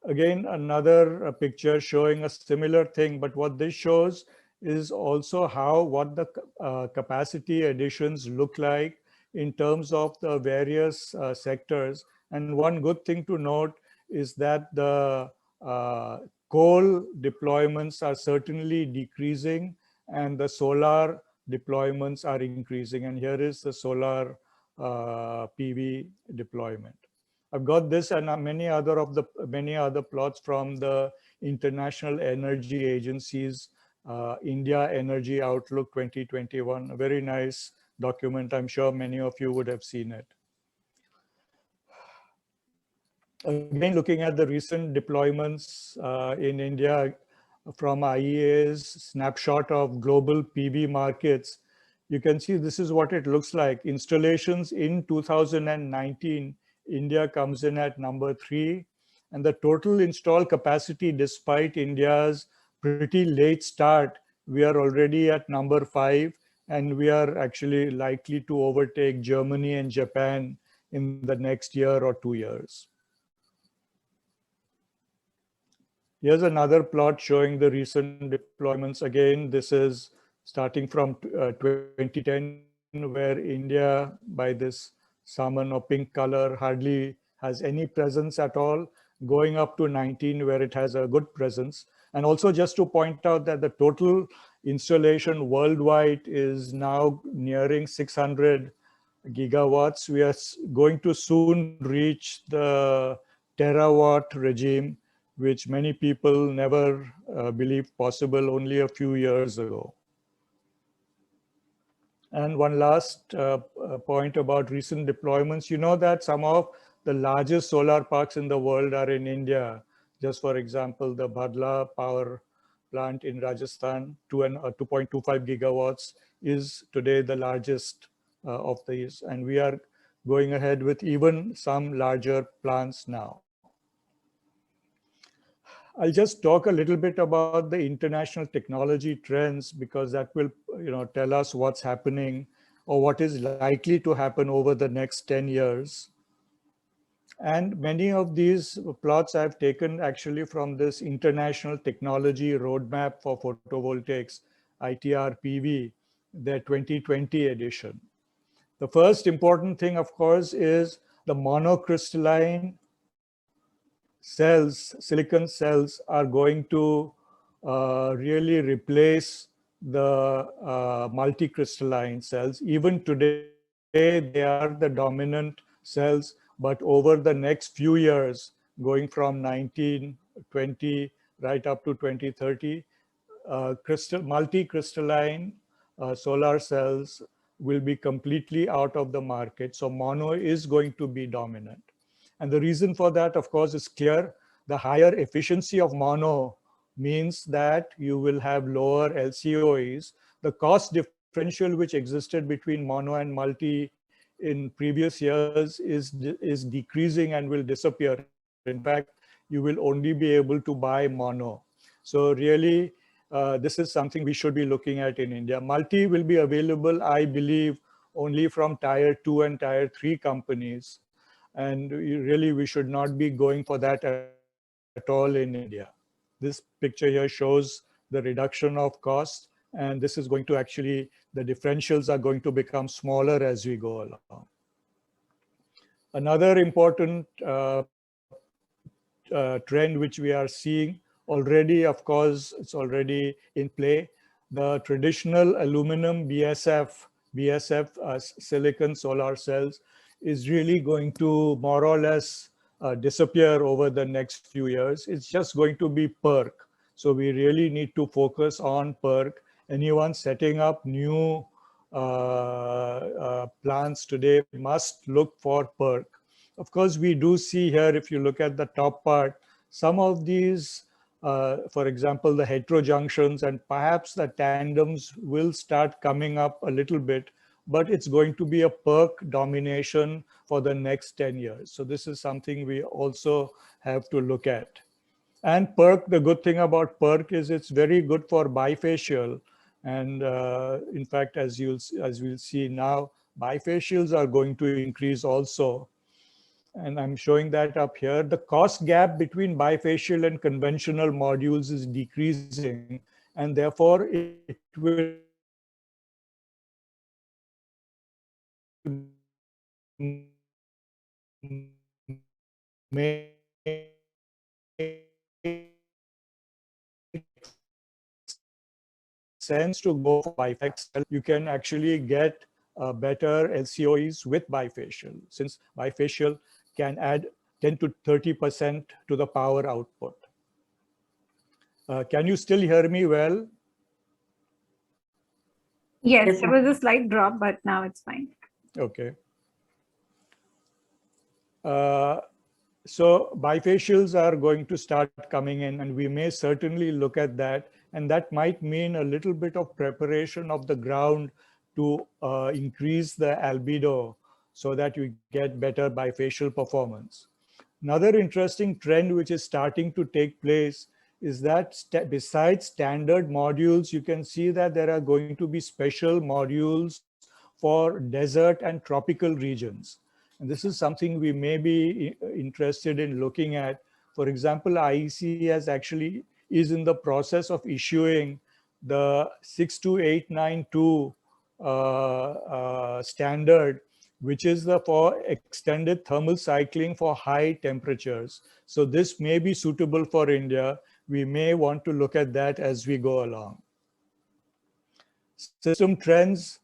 Again, another picture showing a similar thing, but what this shows is also what the capacity additions look like in terms of the various sectors. And one good thing to note is that the uh, coal deployments are certainly decreasing and the solar deployments are increasing. And here is the solar PV deployment. I've got this and many other plots from the International Energy Agency's India Energy Outlook 2021. A very nice document. I'm sure many of you would have seen it. Again, looking at the recent deployments in India from IEA's snapshot of global PV markets, you can see this is what it looks like. Installations in 2019, India comes in at number 3, and the total installed capacity, despite India's pretty late start, we are already at number 5, and we are actually likely to overtake Germany and Japan in the next year or 2 years. Here's another plot showing the recent deployments. Again, this is starting from 2010, where India, by this salmon or pink color, hardly has any presence at all, going up to 19, where it has a good presence. And also just to point out that the total installation worldwide is now nearing 600 gigawatts. We are going to soon reach the terawatt regime, which many people never believed possible only a few years ago. And one last point about recent deployments. You know that some of the largest solar parks in the world are in India. Just for example, the Bhadla power plant in Rajasthan, 2.25 gigawatts, is today the largest of these. And we are going ahead with even some larger plants now. I'll just talk a little bit about the international technology trends, because that will tell us what's happening or what is likely to happen over the next 10 years. And many of these plots I've taken actually from this International Technology Roadmap for Photovoltaics, ITR PV, their 2020 edition. The first important thing, of course, is the monocrystalline cells, silicon cells, are going to really replace the multicrystalline cells. Even today, they are the dominant cells, but over the next few years, going from 1920 right up to 2030, multicrystalline solar cells will be completely out of the market. So mono is going to be dominant. And the reason for that, of course, is clear. The higher efficiency of mono means that you will have lower LCOEs. The cost differential which existed between mono and multi in previous years is decreasing and will disappear. In fact, you will only be able to buy mono. So really, this is something we should be looking at in India. Multi will be available, I believe, only from tier 2 and tier 3 companies. And really, we should not be going for that at all in India. This picture here shows the reduction of costs, and this is going to actually, the differentials are going to become smaller as we go along. Another important trend which we are seeing already, of course, it's already in play. The traditional aluminum BSF silicon solar cells is really going to more or less disappear over the next few years. It's just going to be PERC. So we really need to focus on PERC. Anyone setting up new plants today must look for PERC. Of course, we do see here, if you look at the top part, some of these, for example, the heterojunctions and perhaps the tandems will start coming up a little bit, but it's going to be a PERC domination for the next 10 years. So this is something we also have to look at. And PERC, the good thing about PERC is it's very good for bifacial. And in fact, as we'll see now, bifacials are going to increase also. and I'm showing that up here, the cost gap between bifacial and conventional modules is decreasing, and therefore it will sense to go for bifacial. You can actually get better LCOEs with bifacial, since bifacial can add 10 to 30% to the power output. Can you still hear me well? Yes, there was a slight drop, but now it's fine. Okay. So bifacials are going to start coming in, and we may certainly look at that. And that might mean a little bit of preparation of the ground to increase the albedo so that you get better bifacial performance. Another interesting trend which is starting to take place is that besides standard modules, you can see that there are going to be special modules for desert and tropical regions. And this is something we may be interested in looking at. For example, IEC has actually is in the process of issuing the 62892 standard, which is the for extended thermal cycling for high temperatures. So this may be suitable for India. We may want to look at that as we go along. System trends,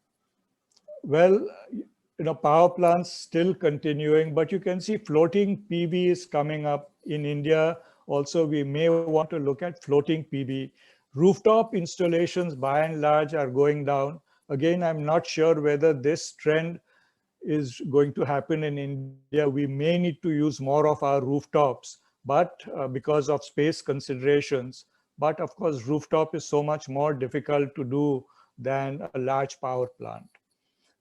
well, power plants still continuing, but you can see floating PV is coming up in India. Also, we may want to look at floating PV. Rooftop installations by and large are going down. Again, I'm not sure whether this trend is going to happen in India. We may need to use more of our rooftops, but because of space considerations. But of course, rooftop is so much more difficult to do than a large power plant.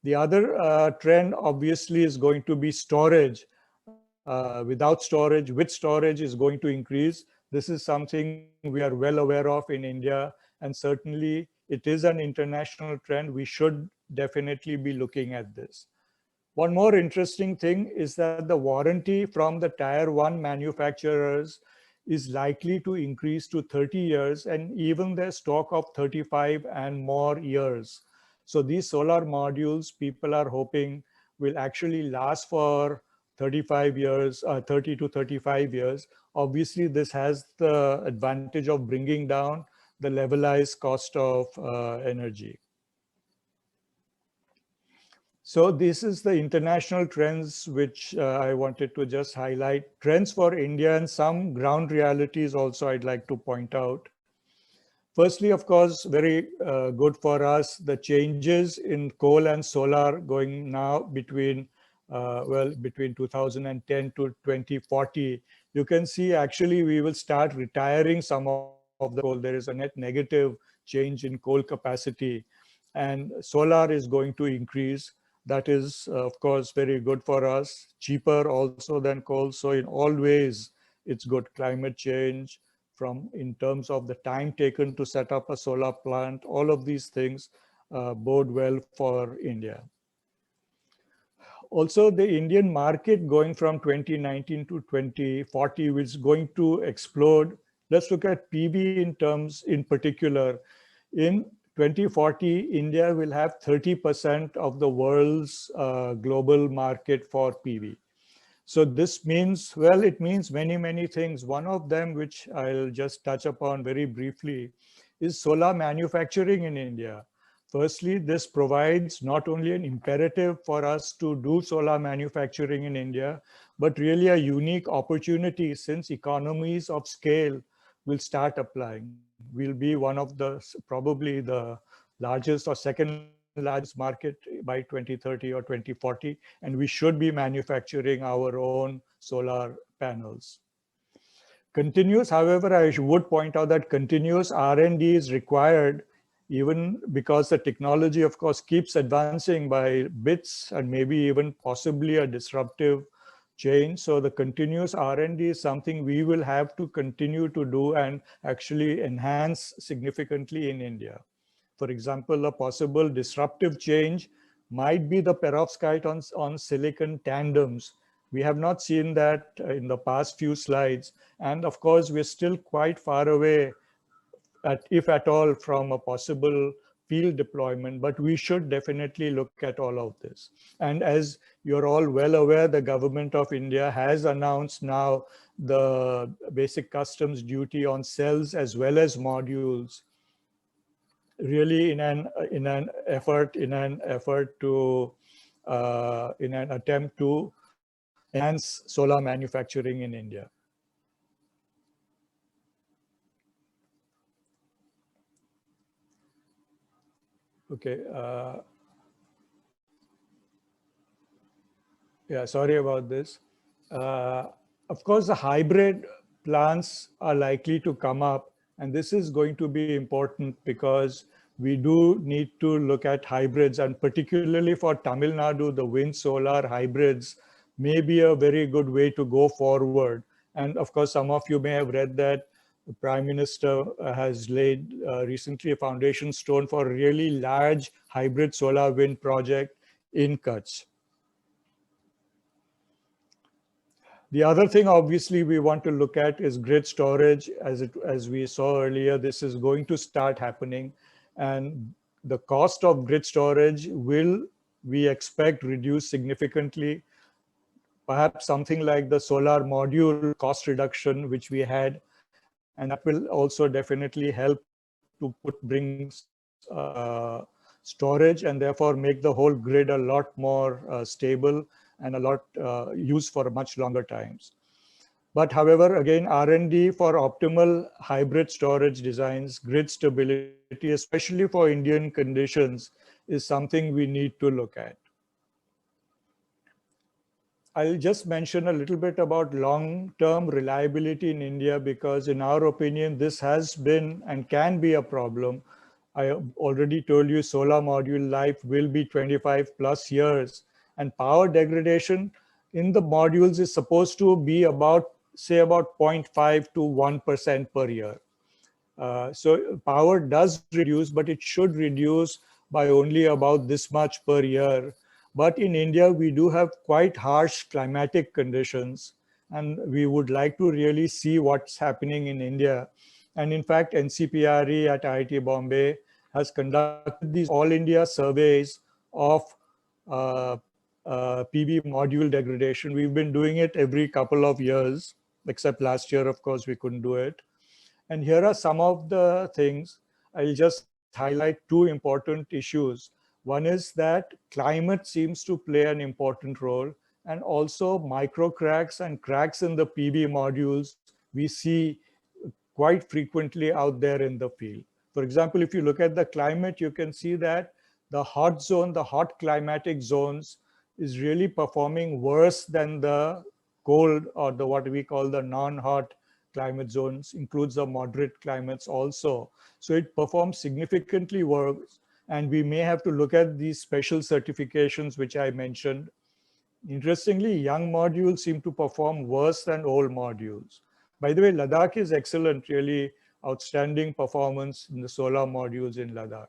The other trend obviously is going to be storage. Without storage, with storage is going to increase. This is something we are well aware of in India, and certainly it is an international trend. We should definitely be looking at this. One more interesting thing is that the warranty from the tier 1 manufacturers is likely to increase to 30 years, and even their stock of 35 and more years. So these solar modules, people are hoping, will actually last for 35 years, 30 to 35 years. Obviously, this has the advantage of bringing down the levelized cost of energy. So this is the international trends which I wanted to just highlight. Trends for India and some ground realities also I'd like to point out. Firstly, of course, very good for us, the changes in coal and solar going now between, between 2010 to 2040. You can see actually we will start retiring some of the coal. There is a net negative change in coal capacity, and solar is going to increase. That is, of course, very good for us, cheaper also than coal. So in all ways, it's good. Climate change, from in terms of the time taken to set up a solar plant, all of these things bode well for India. Also, the Indian market going from 2019 to 2040 is going to explode. Let's look at PV in particular. In 2040, India will have 30% of the world's global market for PV. So this means, well, it means many, many things. One of them, which I'll just touch upon very briefly, is solar manufacturing in India. Firstly, this provides not only an imperative for us to do solar manufacturing in India, but really a unique opportunity, since economies of scale will start applying. We'll be one of the, probably the largest or second largest market by 2030 or 2040, and we should be manufacturing our own solar panels. Continuous, however, I would point out that continuous R&D is required, even because the technology, of course, keeps advancing by bits and maybe even possibly a disruptive change. So the continuous R&D is something we will have to continue to do and actually enhance significantly in India. For example, a possible disruptive change might be the perovskite on silicon tandems, We have not seen that in the past few slides. And of course, we're still quite far away, if at all, from a possible field deployment, but we should definitely look at all of this. And as you're all well aware, the government of India has announced now the basic customs duty on cells as well as modules, really in an attempt to enhance solar manufacturing in India. Okay. Yeah, sorry about this. Of course, the hybrid plants are likely to come up, and this is going to be important because we do need to look at hybrids, and particularly for Tamil Nadu, the wind solar hybrids may be a very good way to go forward. And of course, some of you may have read that the Prime Minister has laid recently a foundation stone for a really large hybrid solar wind project in Kutch. The other thing, obviously, we want to look at is grid storage. As we saw earlier, this is going to start happening. And the cost of grid storage will, we expect, reduce significantly. Perhaps something like the solar module cost reduction, which we had. And that will also definitely help to bring storage and therefore make the whole grid a lot more stable and a lot used for much longer times. But however, again, R&D for optimal hybrid storage designs, grid stability, especially for Indian conditions, is something we need to look at. I'll just mention a little bit about long-term reliability in India, because in our opinion, this has been and can be a problem. I already told you solar module life will be 25 plus years, and power degradation in the modules is supposed to be about, say, about 0.5 to 1% per year. So power does reduce, but it should reduce by only about this much per year. But in India, we do have quite harsh climatic conditions, and we would like to really see what's happening in India. And in fact, NCPRE at IIT Bombay has conducted these all India surveys of PV module degradation. We've been doing it every couple of years, except last year, of course, we couldn't do it. And here are some of the things. I'll just highlight two important issues. One is that climate seems to play an important role, and also micro cracks and cracks in the PV modules we see quite frequently out there in the field. For example, if you look at the climate, you can see that the hot zone, the hot climatic zones, is really performing worse than the cold, or the what we call the non-hot climate zones, includes the moderate climates also. So it performs significantly worse, and we may have to look at these special certifications which I mentioned. Interestingly, young modules seem to perform worse than old modules. By the way, Ladakh is excellent, really outstanding performance in the solar modules in Ladakh.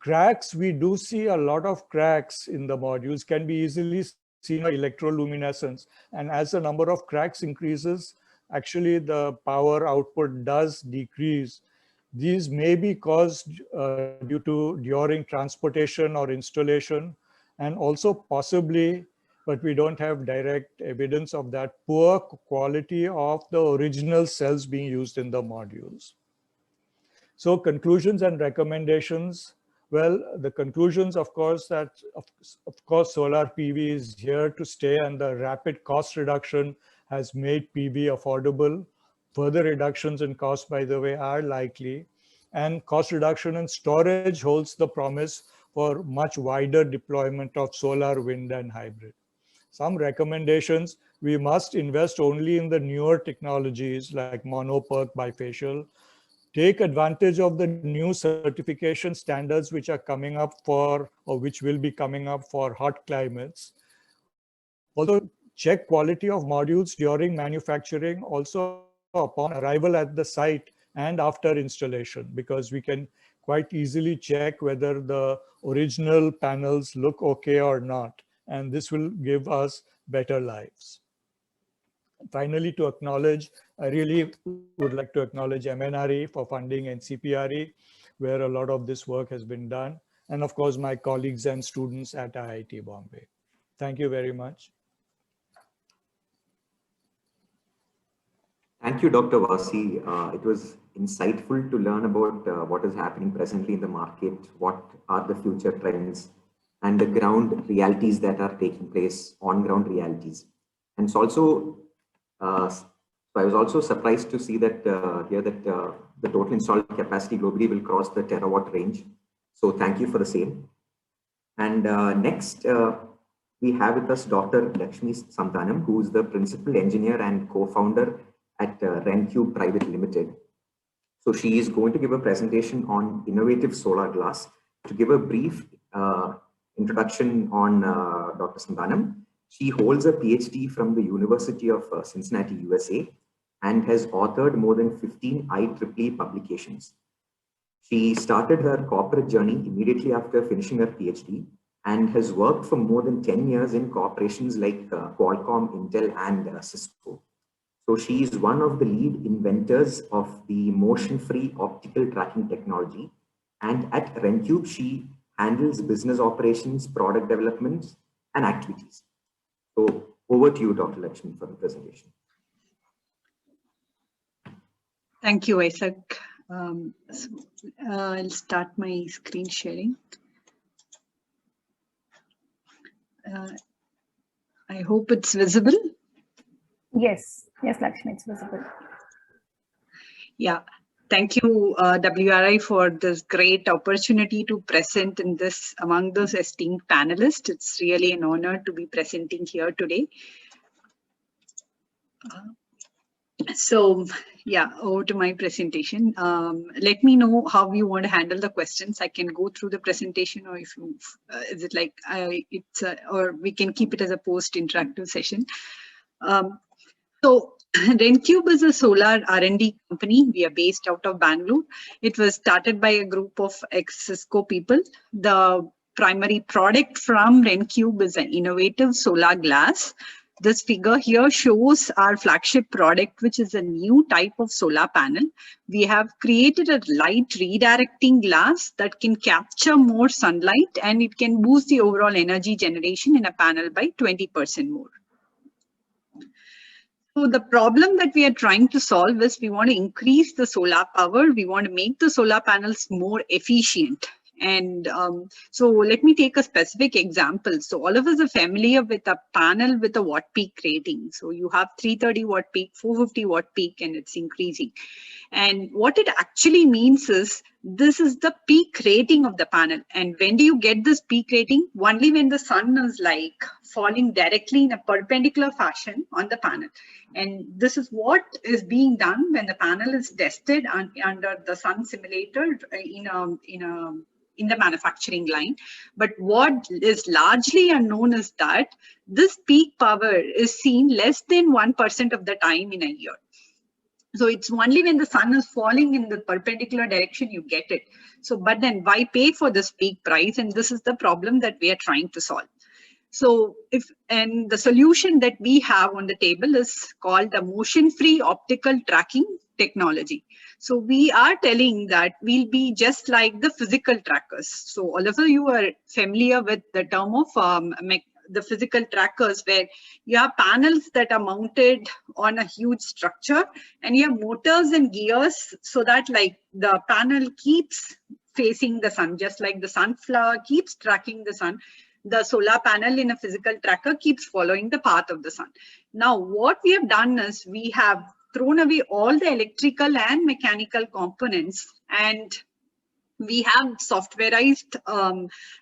Cracks, we do see a lot of cracks in the modules, can be easily seen by electroluminescence. And as the number of cracks increases, actually the power output does decrease. These may be caused during transportation or installation, and also possibly, but we don't have direct evidence of that, poor quality of the original cells being used in the modules. So conclusions and recommendations. Well, the conclusions, of course, that of course solar PV is here to stay, and the rapid cost reduction has made PV affordable. Further reductions in cost, by the way, are likely, and cost reduction in storage holds the promise for much wider deployment of solar, wind, and hybrid. Some recommendations: we must invest only in the newer technologies like mono PERC bifacial. Take advantage of the new certification standards which are coming up for, or which will be coming up for, hot climates. Also, check quality of modules during manufacturing, also upon arrival at the site and after installation, because we can quite easily check whether the original panels look okay or not. and this will give us better lives. Finally, to acknowledge, I really would like to acknowledge MNRE for funding and CPRE, where a lot of this work has been done. And of course, my colleagues and students at IIT Bombay. Thank you very much. Thank you, Dr. Vasi. It was insightful to learn about what is happening presently in the market, what are the future trends, and the ground realities that are taking place, on-ground realities. And it's also, so I was also surprised to see that here that the total installed capacity globally will cross the terawatt range. So thank you for the same. And next, we have with us Dr. Lakshmi Santhanam, who is the principal engineer and co-founder at RenCube Private Limited. So she is going to give a presentation on innovative solar glass. To give a brief introduction on Dr. Santhanam, she holds a PhD from the University of Cincinnati, USA, and has authored more than 15 IEEE publications. She started her corporate journey immediately after finishing her PhD and has worked for more than 10 years in corporations like Qualcomm, Intel, and Cisco. So she is one of the lead inventors of the motion-free optical tracking technology. And at RenCube, she handles business operations, product development, and activities. So over to you, Dr. Lakshmi, for the presentation. Thank you, Isaac. I'll start my screen sharing. I hope it's visible. Yes, Lakshmi, it's visible. Yeah, thank you, WRI, for this great opportunity to present in this among those esteemed panelists. It's really an honor to be presenting here today. So yeah, over to my presentation. Let me know how you want to handle the questions. I can go through the presentation, or if you, is it like or we can keep it as a post-interactive session. So RenCube is a solar R&D company. We are based out of Bangalore. It was started by a group of ex-Cisco people. The primary product from RenCube is an innovative solar glass. This figure here shows our flagship product, which is a new type of solar panel. We have created a light redirecting glass that can capture more sunlight, and it can boost the overall energy generation in a panel by 20% more. So the problem that we are trying to solve is we want to increase the solar power. We want to make the solar panels more efficient. And so let me take a specific example. So all of us are familiar with a panel with a watt peak rating. So you have 330 watt peak, 450 watt peak, and it's increasing. And what it actually means is this is the peak rating of the panel. And when do you get this peak rating? Only when the sun is like falling directly in a perpendicular fashion on the panel. And this is what is being done when the panel is tested under the sun simulator in the manufacturing line. But what is largely unknown is that this peak power is seen less than 1% of the time in a year. So it's only when the sun is falling in the perpendicular direction you get it. So, but then why pay for this peak price? And this is the problem that we are trying to solve. So and the solution that we have on the table is called the motion-free optical tracking technology. So we are telling that we'll be just like the physical trackers. So all of you are familiar with the term of the physical trackers, where you have panels that are mounted on a huge structure, and you have motors and gears so that like the panel keeps facing the sun, just like the sunflower keeps tracking the sun. The solar panel in a physical tracker keeps following the path of the sun. Now, what we have done is we have thrown away all the electrical and mechanical components, and we have softwareized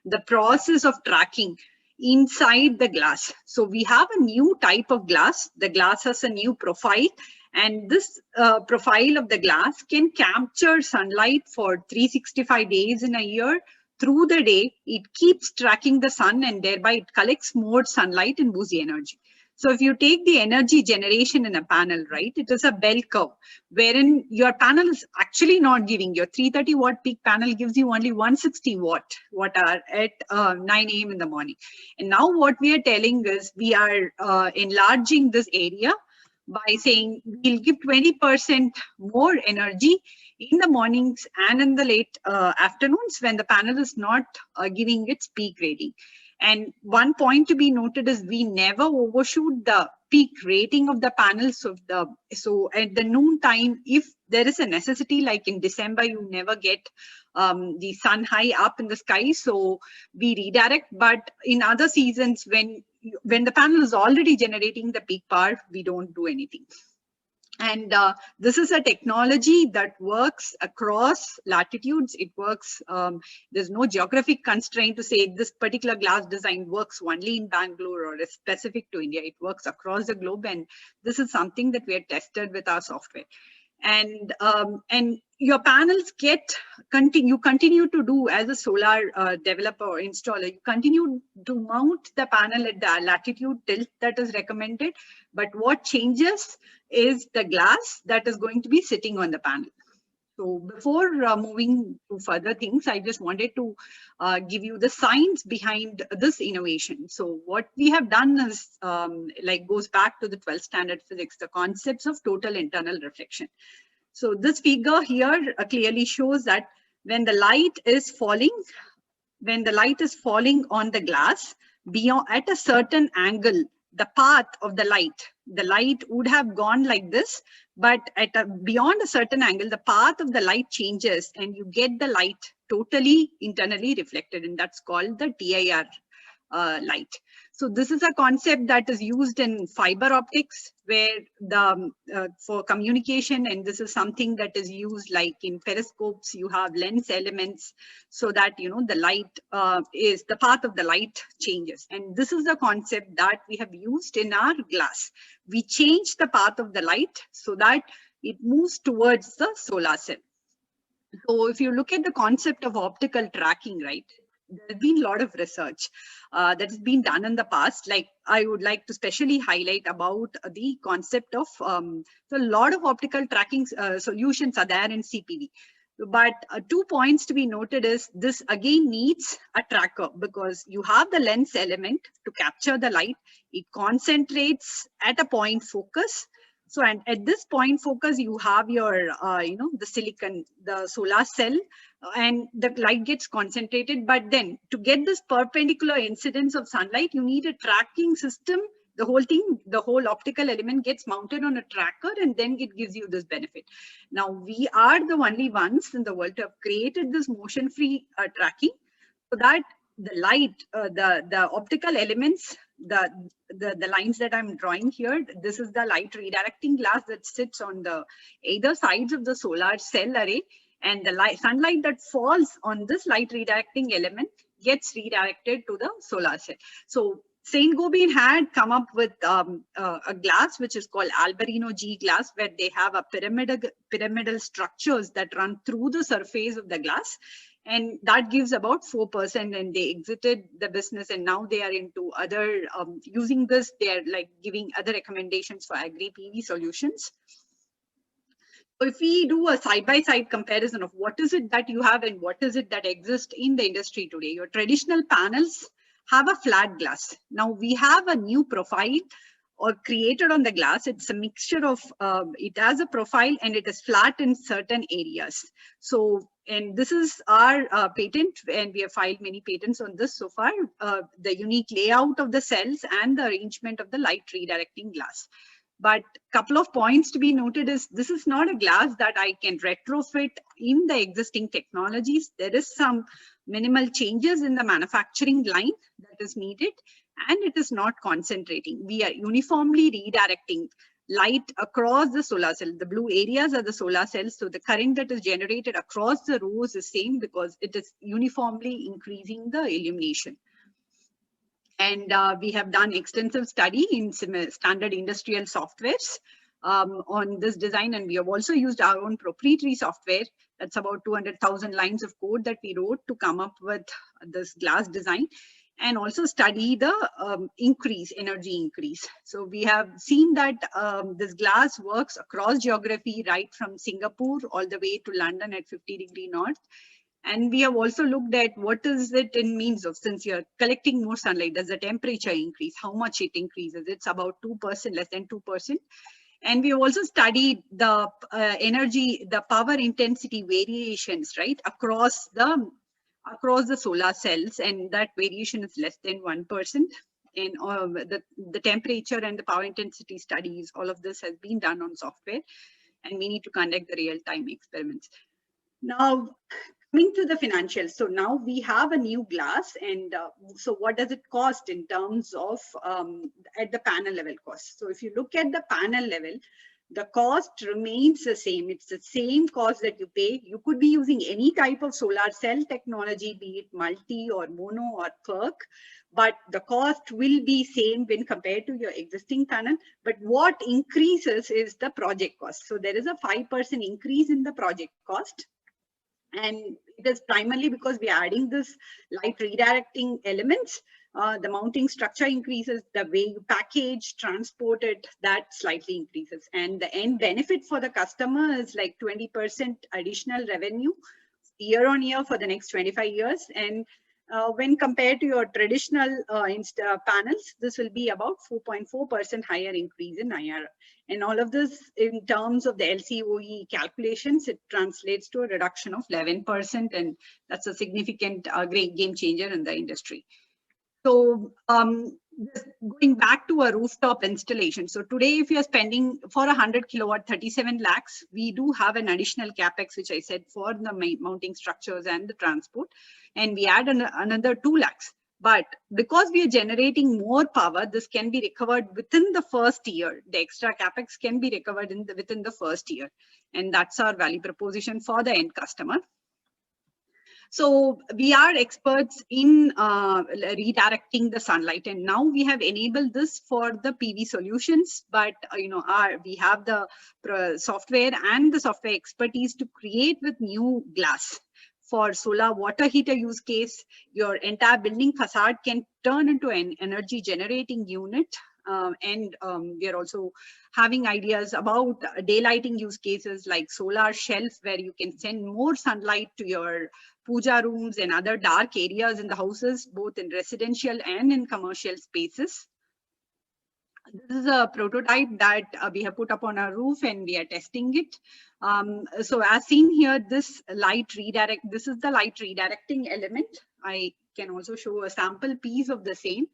the process of tracking inside the glass. So we have a new type of glass. The glass has a new profile, and this profile of the glass can capture sunlight for 365 days in a year. Through the day, it keeps tracking the sun, and thereby it collects more sunlight and boosts the energy. So if you take the energy generation in a panel, right, it is a bell curve wherein your panel is actually not giving, your 330 watt peak panel gives you only 160 watt hour at 9 a.m. in the morning. And now what we are telling is we are enlarging this area by saying we'll give 20% more energy in the mornings and in the late afternoons when the panel is not giving its peak rating. And one point to be noted is we never overshoot the peak rating of the panel. So at the noon time, if there is a necessity, like in December, you never get the sun high up in the sky, so we redirect. But in other seasons, when the panel is already generating the peak power, we don't do anything. And this is a technology that works across latitudes. It works, there's no geographic constraint to say this particular glass design works only in Bangalore or is specific to India. It works across the globe. And this is something that we have tested with our software. And your panels you continue to do as a solar developer or installer, you continue to mount the panel at the latitude tilt that is recommended. But what changes is the glass that is going to be sitting on the panel. So before moving to further things, I just wanted to give you the science behind this innovation. So what we have done is goes back to the 12th standard physics, the concepts of total internal reflection. So this figure here clearly shows that when the light is falling on the glass at a certain angle, the path of the light would have gone like this, but beyond a certain angle, the path of the light changes and you get the light totally internally reflected, and that's called the TIR light. So this is a concept that is used in fiber optics, where for communication, and this is something that is used like in periscopes. You have lens elements so that the light the path of the light changes, and this is the concept that we have used in our glass. We change the path of the light so that it moves towards the solar cell. So if you look at the concept of optical tracking, right, there's been a lot of research that has been done in the past. Like I would like to specially highlight about the concept of, so a lot of optical tracking solutions are there in CPV. But 2 points to be noted is this again needs a tracker, because you have the lens element to capture the light. It concentrates at a point focus. So, and at this point focus, you have your, the silicon, the solar cell, and the light gets concentrated. But then to get this perpendicular incidence of sunlight, you need a tracking system. The whole thing, the whole optical element gets mounted on a tracker, and then it gives you this benefit. Now, we are the only ones in the world to have created this motion-free tracking, so that the light, the optical elements, the lines that I'm drawing here, this is the light redirecting glass that sits on the either sides of the solar cell array, and the sunlight that falls on this light redirecting element gets redirected to the solar cell. So Saint-Gobain had come up with a glass which is called Albarino G glass, where they have a pyramidal structures that run through the surface of the glass. And that gives about 4%, and they exited the business, and now they are into other, using this, they are like giving other recommendations for agri-PV solutions. So if we do a side-by-side comparison of what is it that you have and what is it that exists in the industry today, your traditional panels have a flat glass. Now we have a new profile or created on the glass. It's a mixture of, it has a profile and it is flat in certain areas. So, and this is our patent, and we have filed many patents on this so far, the unique layout of the cells and the arrangement of the light redirecting glass. But a couple of points to be noted is this is not a glass that I can retrofit in the existing technologies. There is some minimal changes in the manufacturing line that is needed, and it is not concentrating. We are uniformly redirecting light across the solar cell. The blue areas are the solar cells. So the current that is generated across the rows is same because it is uniformly increasing the illumination. And we have done extensive study in standard industrial softwares on this design. And we have also used our own proprietary software. That's about 200,000 lines of code that we wrote to come up with this glass design. and also study the energy increase. So we have seen that this glass works across geography, right from Singapore all the way to London at 50° north. And we have also looked at what is it in means of, since you're collecting more sunlight, does the temperature increase? How much it increases? It's about 2%, less than 2%. And we have also studied the the power intensity variations, right, across the solar cells, and that variation is less than 1%. And the temperature and the power intensity studies, all of this has been done on software, and we need to conduct the real-time experiments. Now, coming to the financials. So now we have a new glass, and so what does it cost in terms of at the panel level cost? So if you look at the panel level, the cost remains the same. It's the same cost that you pay. You could be using any type of solar cell technology, be it multi or mono or PERC, but the cost will be same when compared to your existing panel. But what increases is the project cost. So there is a 5% increase in the project cost. And it is primarily because we are adding this light redirecting elements. The mounting structure increases, the way you package, transport it, that slightly increases. And the end benefit for the customer is like 20% additional revenue year on year for the next 25 years. And when compared to your traditional panels, this will be about 4.4% higher increase in IRR. And all of this in terms of the LCOE calculations, it translates to a reduction of 11%. And that's a significant great game changer in the industry. So going back to a rooftop installation. So today, if you're spending for 100 kilowatt, 37 lakhs, we do have an additional capex, which I said for the mounting structures and the transport, and we add another 2 lakhs. But because we are generating more power, this can be recovered within the first year. The extra capex can be recovered within the first year. And that's our value proposition for the end customer. So we are experts in redirecting the sunlight, and now we have enabled this for the PV solutions. But we have the software and the software expertise to create with new glass. For solar water heater use case, your entire building facade can turn into an energy generating unit. And we are also having ideas about daylighting use cases like solar shelf, where you can send more sunlight to your puja rooms and other dark areas in the houses, both in residential and in commercial spaces. This is a prototype that we have put up on our roof, and we are testing it. So as seen here, this is the light redirecting element. I can also show a sample piece of the same,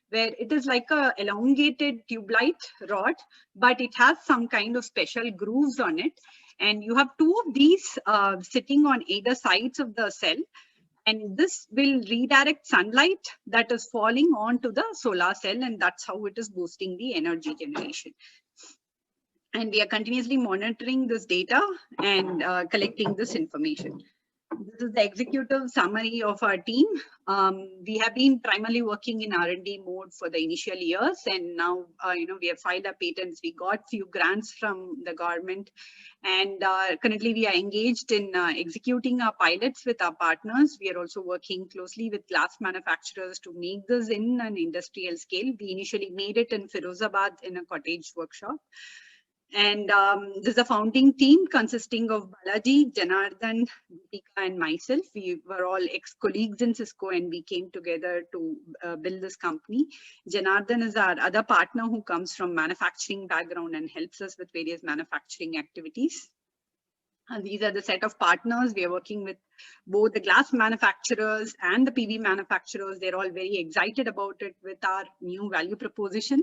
where it is like a elongated tube light rod, but it has some kind of special grooves on it. And you have 2 of these sitting on either sides of the cell. And this will redirect sunlight that is falling onto the solar cell, and that's how it is boosting the energy generation. And we are continuously monitoring this data and collecting this information. This is the executive summary of our team. We have been primarily working in R&D mode for the initial years, and now we have filed our patents. We got few grants from the government, and currently we are engaged in executing our pilots with our partners. We are also working closely with glass manufacturers to make this in an industrial scale. We initially made it in Firozabad in a cottage workshop. And this is a founding team consisting of Balaji, Janardhan, Deepika, and myself. We were all ex-colleagues in Cisco, and we came together to build this company. Janardhan is our other partner who comes from manufacturing background and helps us with various manufacturing activities. And these are the set of partners. We are working with both the glass manufacturers and the PV manufacturers. They're all very excited about it with our new value proposition.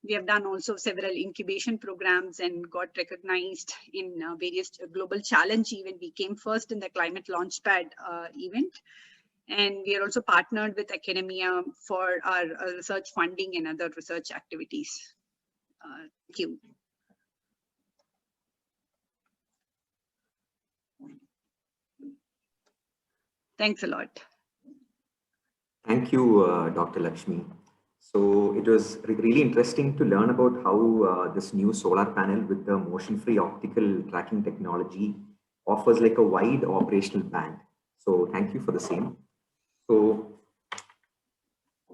We have done also several incubation programs and got recognized in various global challenge event. We came first in the Climate Launchpad event. And we are also partnered with academia for our research funding and other research activities. Thank you. Thanks a lot. Thank you, Dr. Lakshmi. So it was really interesting to learn about how this new solar panel with the motion-free optical tracking technology offers like a wide operational band. So thank you for the same. So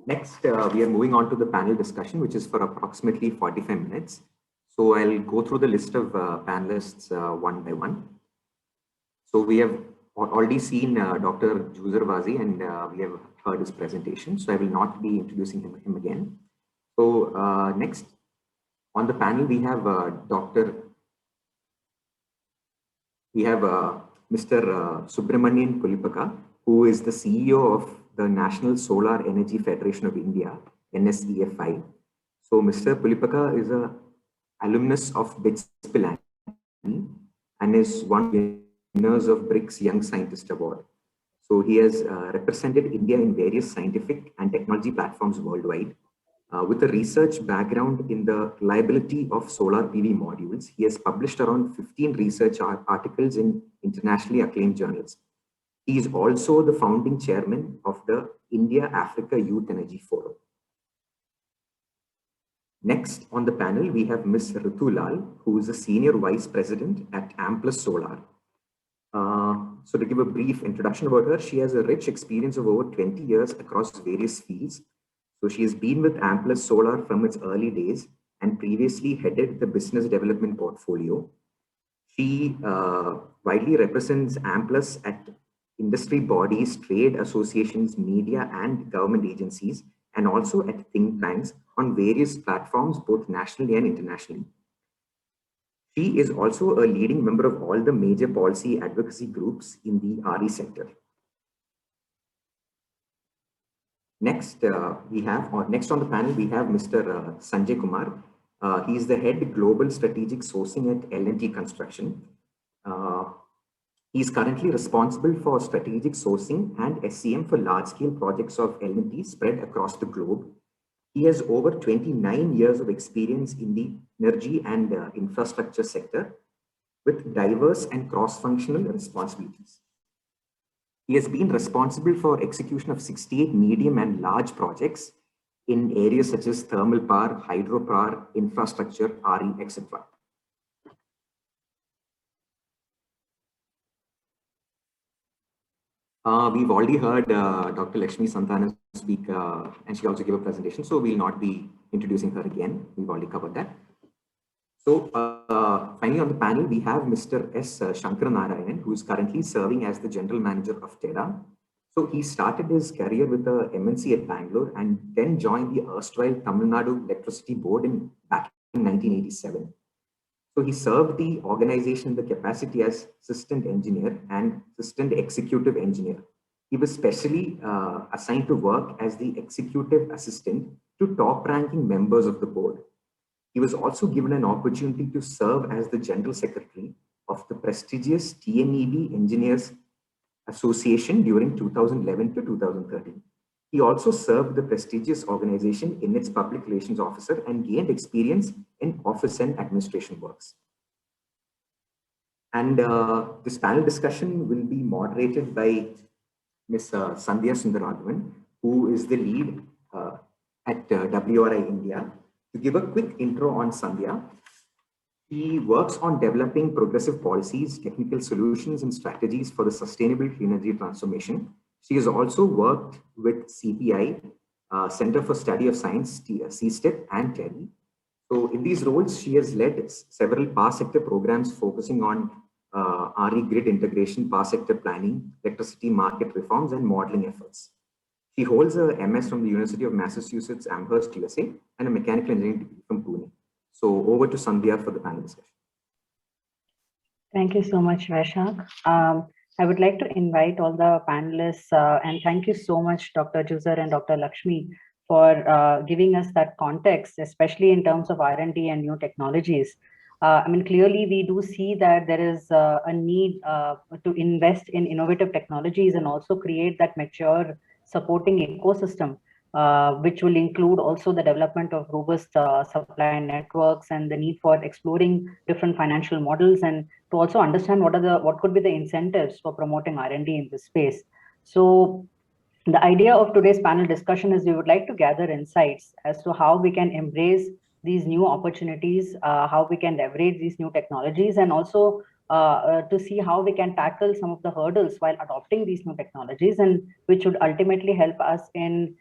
Next, we are moving on to the panel discussion, which is for approximately 45 minutes. So I'll go through the list of panelists one by one. So we have already seen Dr. Juzer Vazi, and we have heard his presentation. So I will not be introducing him again. So next on the panel, we have Mr. Subramanian Pulipaka, who is the CEO of the National Solar Energy Federation of India, NSEFI. So Mr. Pulipaka is an alumnus of BITS Pilani and is one of the winners of BRICS Young Scientist Award. So he has represented India in various scientific and technology platforms worldwide. With a research background in the reliability of solar PV modules, he has published around 15 research articles in internationally acclaimed journals. He is also the founding chairman of the India-Africa Youth Energy Forum. Next on the panel, we have Ms. Ritu Lal, who is a senior vice president at Amplus Solar. So to give a brief introduction about her, she has a rich experience of over 20 years across various fields. So she has been with Amplus Solar from its early days and previously headed the business development portfolio. She widely represents Amplus at industry bodies, trade associations, media and government agencies, and also at think tanks on various platforms, both nationally and internationally. She is also a leading member of all the major policy advocacy groups in the RE sector. Next, next on the panel, we have Mr. Sanjay Kumar. He is the head global strategic sourcing at L&T Construction. He is currently responsible for strategic sourcing and SCM for large-scale projects of L&T spread across the globe. He has over 29 years of experience in the energy and infrastructure sector with diverse and cross-functional responsibilities. He has been responsible for execution of 68 medium and large projects in areas such as thermal power, hydropower, infrastructure, RE, etc. We've already heard Dr. Lakshmi Santhanam speak, and she also gave a presentation, so we'll not be introducing her again. We've already covered that. So finally on the panel, we have Mr. S. Shankaranarayanan, who is currently serving as the General Manager of TERA. So he started his career with the MNC at Bangalore and then joined the erstwhile Tamil Nadu Electricity Board back in 1987. So he served the organization in the capacity as assistant engineer and assistant executive engineer. He was specially assigned to work as the executive assistant to top-ranking members of the board. He was also given an opportunity to serve as the General Secretary of the prestigious TNEB Engineers Association during 2011 to 2013. He also served the prestigious organization in its public relations officer and gained experience in office and administration works. And this panel discussion will be moderated by Ms. Sandhya Sundararaghvan, who is the lead at WRI India. To give a quick intro on Sandhya, he works on developing progressive policies, technical solutions, and strategies for the sustainable clean energy transformation. She has also worked with CPI, Center for Study of Science, CSTIP, and TERI. So in these roles, she has led several power sector programs focusing on RE grid integration, power sector planning, electricity market reforms, and modeling efforts. She holds a MS from the University of Massachusetts Amherst, USA, and a mechanical engineering degree from Pune. So over to Sandhya for the panel discussion. Thank you so much, Vaishak. I would like to invite all the panelists and thank you so much, Dr. Juzer and Dr. Lakshmi, for giving us that context, especially in terms of R&D and new technologies. I mean, clearly we do see that there is a need to invest in innovative technologies and also create that mature supporting ecosystem, which will include also the development of robust supply networks and the need for exploring different financial models and to also understand what could be the incentives for promoting R&D in this space. So the idea of today's panel discussion is we would like to gather insights as to how we can embrace these new opportunities, how we can leverage these new technologies, and also to see how we can tackle some of the hurdles while adopting these new technologies, and which would ultimately help us in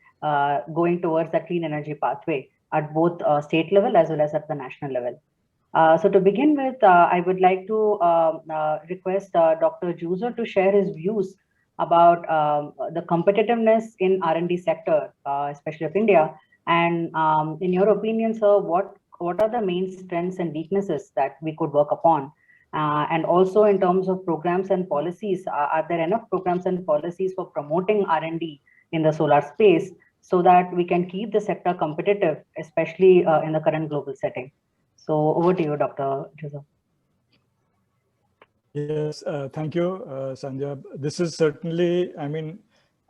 going towards the clean energy pathway at both state level as well as at the national level. So to begin with, I would like to request Dr. Juzer to share his views about the competitiveness in R&D sector, especially of India. And in your opinion, sir, what are the main strengths and weaknesses that we could work upon? And also in terms of programs and policies, are there enough programs and policies for promoting R&D in the solar space so that we can keep the sector competitive, especially in the current global setting? So over to you, Dr. Juzer. Yes, thank you, Sanjay. This is certainly, I mean,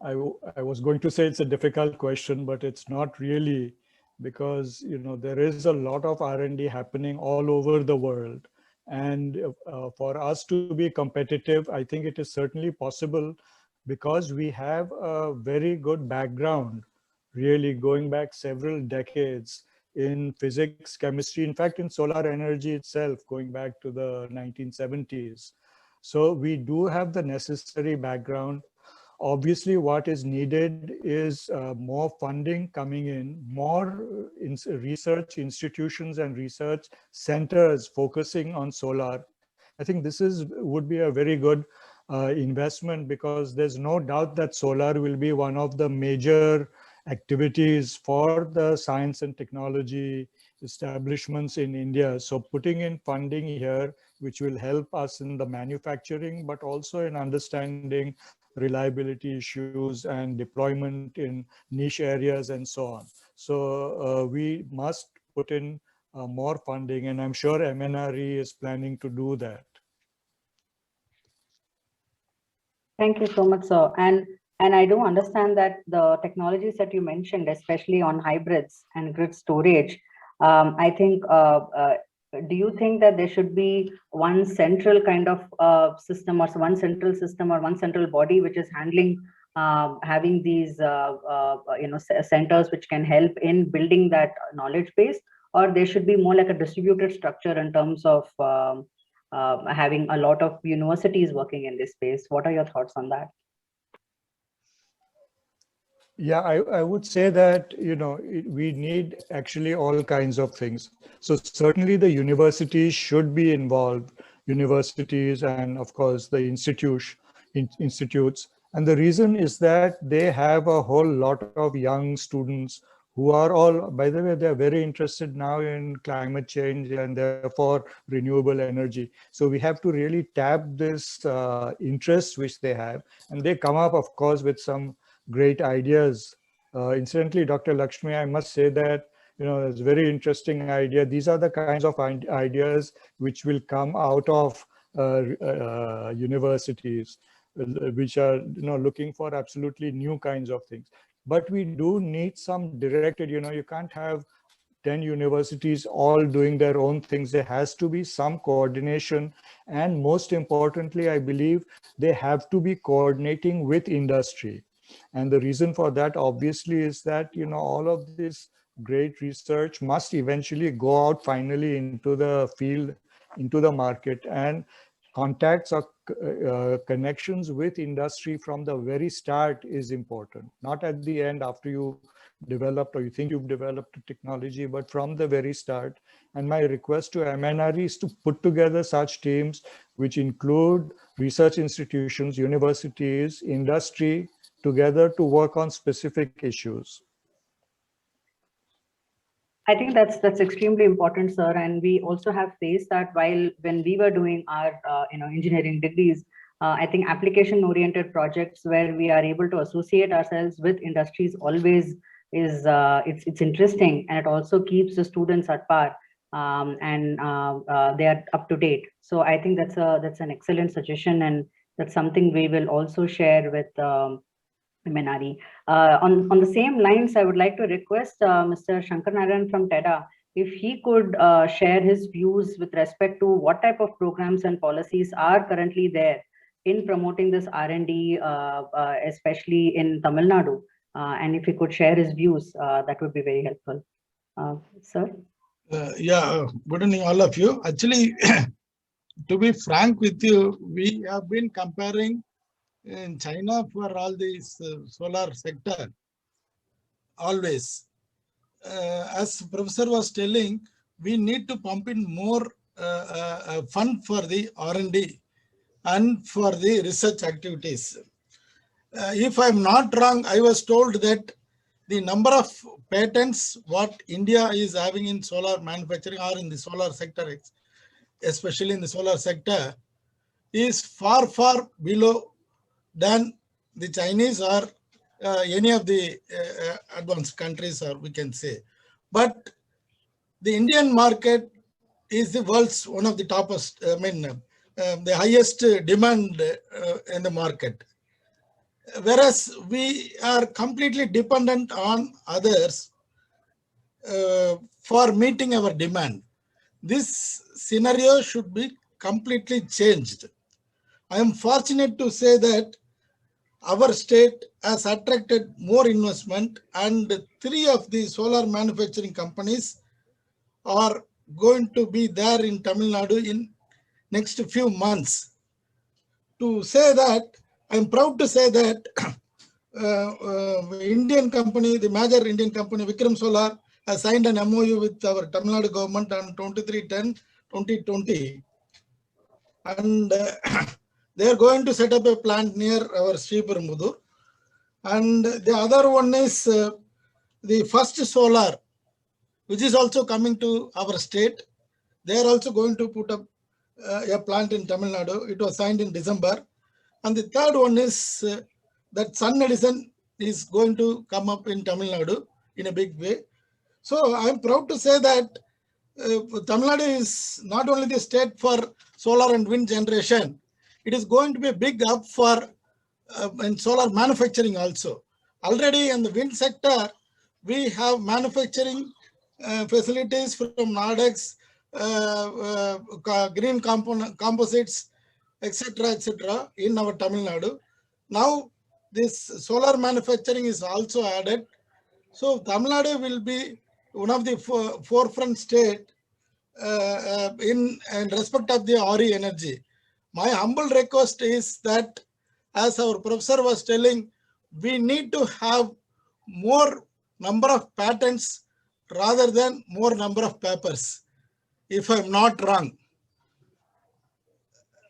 I was going to say it's a difficult question, but it's not really, because there is a lot of R&D happening all over the world. And for us to be competitive, I think it is certainly possible because we have a very good background, really going back several decades in physics, chemistry, in fact, in solar energy itself, going back to the 1970s. So we do have the necessary background. Obviously, what is needed is more funding coming in, more research institutions and research centers focusing on solar. I think this would be a very good investment, because there's no doubt that solar will be one of the major activities for the science and technology establishments in India. So putting in funding here, which will help us in the manufacturing, but also in understanding reliability issues and deployment in niche areas and so on. So we must put in more funding, and I'm sure MNRE is planning to do that. Thank you so much, sir. And I do understand that the technologies that you mentioned, especially on hybrids and grid storage, I think, do you think that there should be one central kind of system, or one central system, or one central body which is handling, having these centers which can help in building that knowledge base, or there should be more like a distributed structure in terms of having a lot of universities working in this space? What are your thoughts on that? Yeah, I would say that, we need actually all kinds of things. So certainly the universities should be involved, universities and of course the institutes. And the reason is that they have a whole lot of young students who are all, by the way, they're very interested now in climate change and therefore renewable energy. So we have to really tap this interest which they have. And they come up, of course, with some great ideas. Incidentally, Dr. Lakshmi, I must say that, it's a very interesting idea. These are the kinds of ideas which will come out of universities, which are, looking for absolutely new kinds of things. But we do need some directed, you can't have 10 universities all doing their own things. There has to be some coordination. And most importantly, I believe they have to be coordinating with industry. And the reason for that, obviously, is that, all of this great research must eventually go out finally into the field, into the market. And contacts or connections with industry from the very start is important. Not at the end after you developed or you think you've developed a technology, but from the very start. And my request to MNRE is to put together such teams which include research institutions, universities, industry, together to work on specific issues. I think that's extremely important, sir. And we also have faced that when we were doing our engineering degrees. I think application-oriented projects where we are able to associate ourselves with industries always is it's interesting, and it also keeps the students at par, and they are up to date. So I think that's an excellent suggestion, and that's something we will also share with MNRE. On the same lines, I would like to request Mr. Shankar Narayan from TEDA, if he could share his views with respect to what type of programs and policies are currently there in promoting this R&D, especially in Tamil Nadu. And if he could share his views, that would be very helpful. Sir? Yeah, good evening, all of you. Actually, to be frank with you, we have been comparing in China for all these solar sector. always. As Professor was telling, we need to pump in more fund for the R&D and for the research activities. If I'm not wrong, I was told that the number of patents what India is having in solar manufacturing or in the solar sector, especially in the solar sector, is far, far below than the Chinese or any of the advanced countries, or we can say. But the Indian market is the world's one of the toppest, the highest demand in the market. Whereas we are completely dependent on others for meeting our demand. This scenario should be completely changed. I am fortunate to say that our state has attracted more investment, and 3 of the solar manufacturing companies are going to be there in Tamil Nadu in next few months. To say that, I'm proud to say that Indian company, the major Indian company, Vikram Solar, has signed an MOU with our Tamil Nadu government on 23/10/2020. And they are going to set up a plant near our Sriperumbudur. And the other one is the First Solar, which is also coming to our state. They are also going to put up a plant in Tamil Nadu. It was signed in December. And the third one is that Sun Edison is going to come up in Tamil Nadu in a big way. So I'm proud to say that Tamil Nadu is not only the state for solar and wind generation, it is going to be a big hub for in solar manufacturing also. Already in the wind sector, we have manufacturing facilities from Nordex, green composites, etc. in our Tamil Nadu. Now this solar manufacturing is also added. So Tamil Nadu will be one of the forefront state in respect of the RE energy. My humble request is that, as our professor was telling, we need to have more number of patents rather than more number of papers, if I'm not wrong.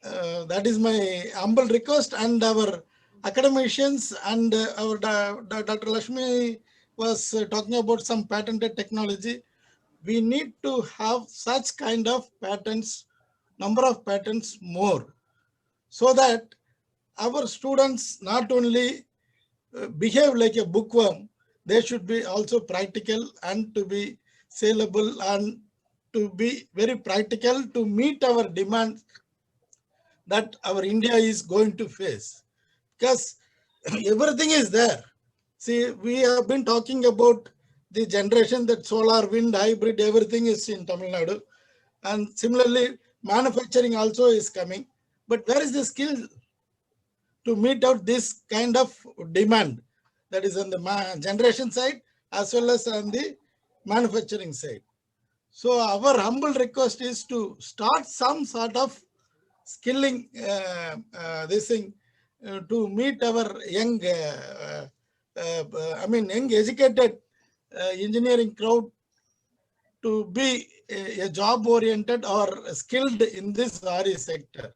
That is my humble request, and our academicians and our Dr. Lakshmi was talking about some patented technology. We need to have such kind of patents, number of patents more, so that our students not only behave like a bookworm, they should be also practical and to be saleable and to be very practical to meet our demands that our India is going to face. Because everything is there. See, we have been talking about the generation that solar, wind, hybrid, everything is in Tamil Nadu. And similarly, manufacturing also is coming. But where is the skill to meet out this kind of demand that is on the generation side as well as on the manufacturing side? So our humble request is to start some sort of skilling this thing to meet our young, young educated engineering crowd to be a job oriented or skilled in this RE sector.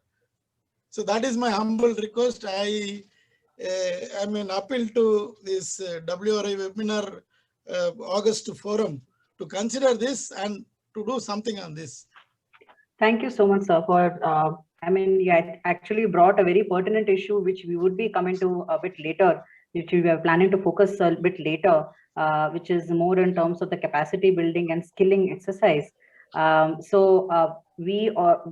So that is my humble request. I appeal to this WRI webinar August forum to consider this and to do something on this. Thank you so much, sir, for you actually brought a very pertinent issue which we would be coming to a bit later, which we are planning to focus a bit later, which is more in terms of the capacity building and skilling exercise.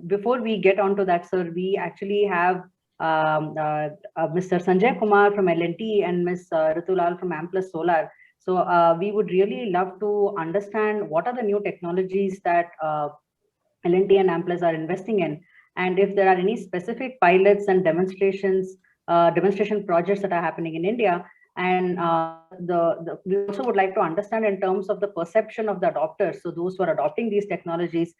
Before we get onto that, sir, we actually have Mr. Sanjay Kumar from L&T and Ms. Ritu Lal from Amplus Solar. So we would really love to understand what are the new technologies that L&T and Amplus are investing in, and if there are any specific pilots and demonstration projects that are happening in India. And we also would like to understand in terms of the perception of the adopters. So those who are adopting these technologies,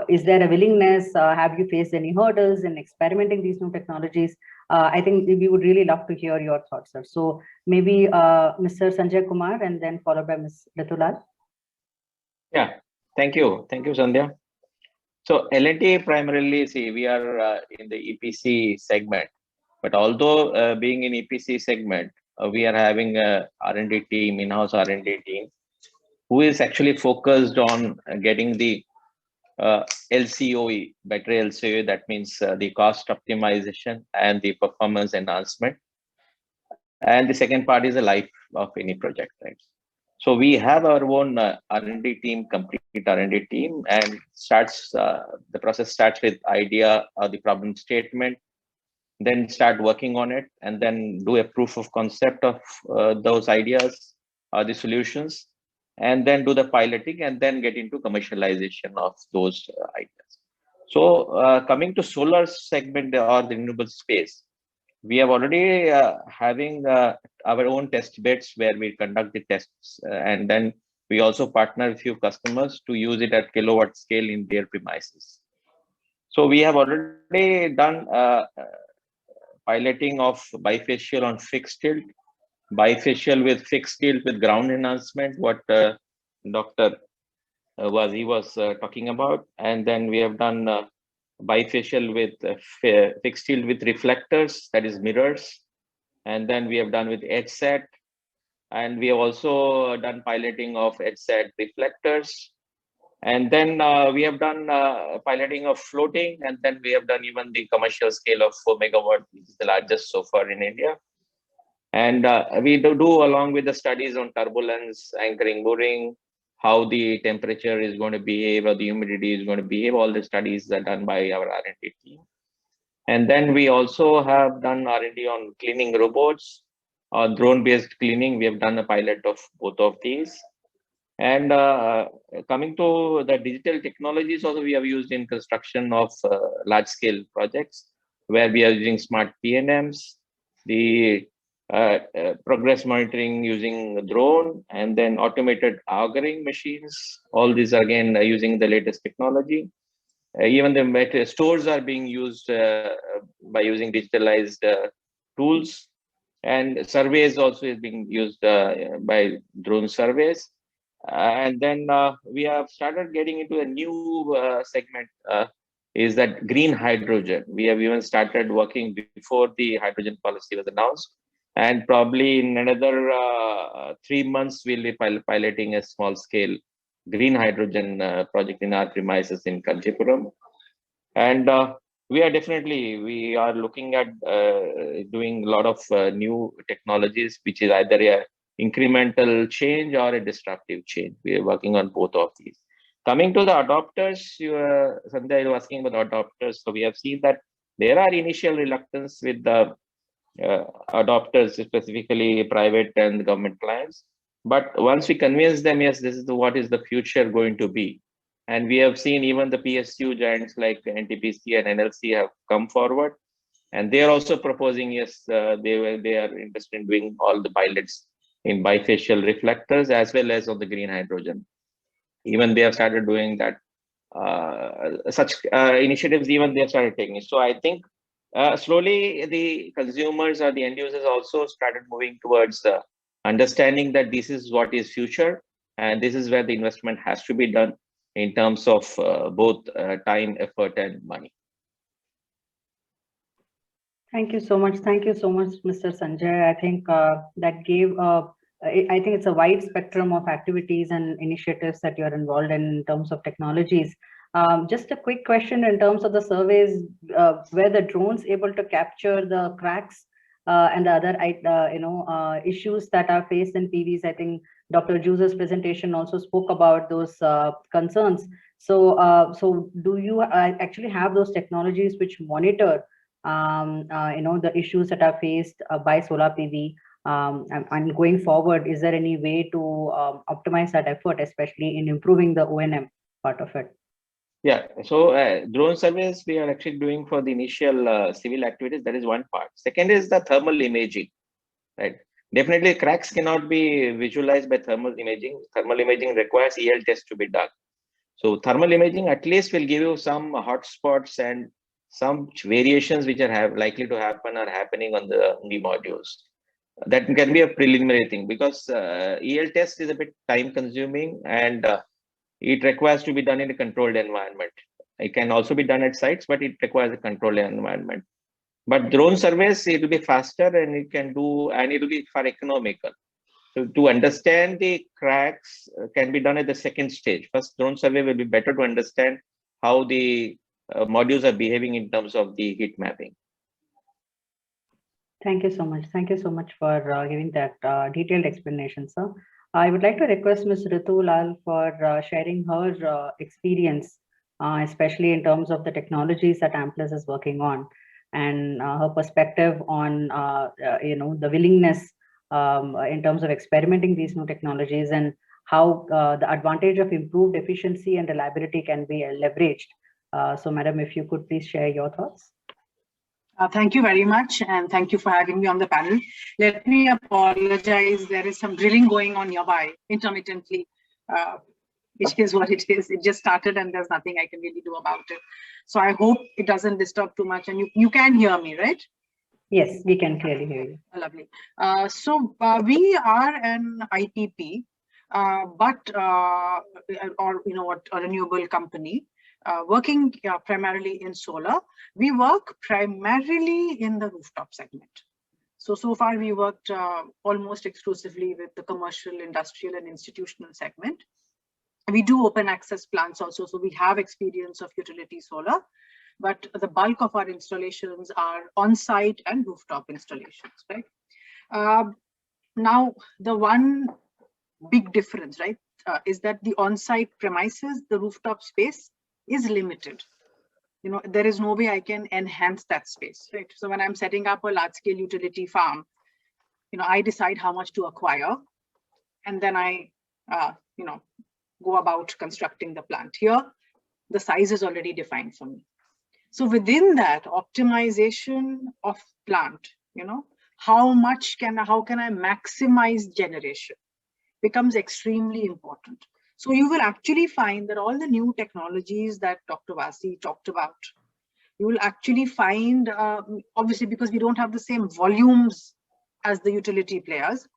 is there a willingness? Have you faced any hurdles in experimenting these new technologies? I think we would really love to hear your thoughts, sir. So maybe Mr. Sanjay Kumar and then followed by Ms. Ritulal. Yeah, thank you, Sandhya. So L&T primarily, see, we are in the EPC segment, but although being in EPC segment, we are having a R&D team, in-house R&D team, who is actually focused on getting the LCOE, better LCOE, that means the cost optimization and the performance enhancement. And the second part is the life of any project, right? So we have our own R&D team, complete R&D team, and the process starts with idea or the problem statement, then start working on it, and then do a proof of concept of those ideas or the solutions, and then do the piloting, and then get into commercialization of those ideas. So coming to solar segment or the renewable space, we have already having our own test beds where we conduct the tests, and then we also partner with few customers to use it at kilowatt scale in their premises. So we have already done piloting of bifacial on fixed tilt, bifacial with fixed tilt with ground enhancement, what Dr. Wazi was talking about, and then we have done bifacial with fixed tilt with reflectors, that is mirrors, and then we have done with edge set, and we have also done piloting of edge set reflectors, and then we have done piloting of floating, and then we have done even the commercial scale of 4 megawatt, which is the largest so far in India. And we do along with the studies on turbulence, anchoring, mooring, how the temperature is going to behave or the humidity is going to behave. All the studies are done by our R&D team. And then we also have done R&D on cleaning robots or drone-based cleaning. We have done a pilot of both of these. And coming to the digital technologies, also we have used in construction of large-scale projects where we are using smart PNMs, the progress monitoring using drone, and then automated augering machines. All these are again using the latest technology. Even the stores are being used by using digitalized tools, and surveys also is being used by drone surveys. And then we have started getting into a new segment, is that green hydrogen. We have even started working before the hydrogen policy was announced. And probably in another 3 months, we'll be piloting a small scale green hydrogen project in our premises in Kanchipuram. And we are looking at doing a lot of new technologies, which is either a incremental change or a disruptive change. We are working on both of these. Coming to the adopters, Sandhya, you were asking about adopters. So we have seen that there are initial reluctance with the adopters, specifically private and government clients. But once we convince them, yes, this is what is the future going to be. And we have seen even the PSU giants like NTPC and NLC have come forward. And they are also proposing, yes, they are interested in doing all the pilots in bifacial reflectors as well as on the green hydrogen. Even they have started doing that. Such initiatives, even they have started taking. So I think slowly the consumers or the end users also started moving towards understanding that this is what is future, and this is where the investment has to be done in terms of both time, effort, and money. Thank you so much. Thank you so much, Mr. Sanjay. I think that gave, I think it's a wide spectrum of activities and initiatives that you're involved in terms of technologies. Just a quick question in terms of the surveys, were the drones able to capture the cracks and the other issues that are faced in PVs? I think Dr. Juzer's presentation also spoke about those concerns. So do you actually have those technologies which monitor the issues that are faced by solar PV? And going forward, is there any way to optimize that effort, especially in improving the O&M part of it? Yeah, so drone surveys we are actually doing for the initial civil activities. That is one part. Second is the thermal imaging, right? Definitely cracks cannot be visualized by thermal imaging. Thermal imaging requires EL test to be done. So thermal imaging at least will give you some hotspots and some variations which are likely to happen are happening on the modules. That can be a preliminary thing, because EL test is a bit time consuming, and it requires to be done in a controlled environment. It can also be done at sites, but it requires a controlled environment. But drone surveys, it will be faster, and it can do, and it will be far economical. So to understand the cracks can be done at the second stage. First, drone survey will be better to understand how the modules are behaving in terms of the heat mapping. Thank you so much. Thank you so much for giving that detailed explanation, sir. I would like to request Ms. Ritu Lal for sharing her experience, especially in terms of the technologies that Amplus is working on, and her perspective on the willingness in terms of experimenting these new technologies, and how the advantage of improved efficiency and reliability can be leveraged. So, Madam, if you could please share your thoughts. Thank you very much, and thank you for having me on the panel. Let me apologize. There is some drilling going on nearby intermittently. It is what it is. It just started, and there's nothing I can really do about it. So I hope it doesn't disturb too much, and you can hear me, right? Yes, we can clearly hear you. Lovely. We are an IPP, a renewable company. Working primarily in solar. We work primarily in the rooftop segment. So far we worked almost exclusively with the commercial, industrial, and institutional segment. We do open access plants also, so we have experience of utility solar, but the bulk of our installations are on-site and rooftop installations, right? Now, the one big difference, right, is that the on-site premises, the rooftop space, is limited. There is no way I can enhance that space, right? So when I'm setting up a large-scale utility farm, I decide how much to acquire, and then I, go about constructing the plant. Here, the size is already defined for me. So within that optimization of plant, how can I maximize generation becomes extremely important. So you will actually find that all the new technologies that Dr. Vasi talked about, you will actually find, obviously because we don't have the same volumes as the utility players,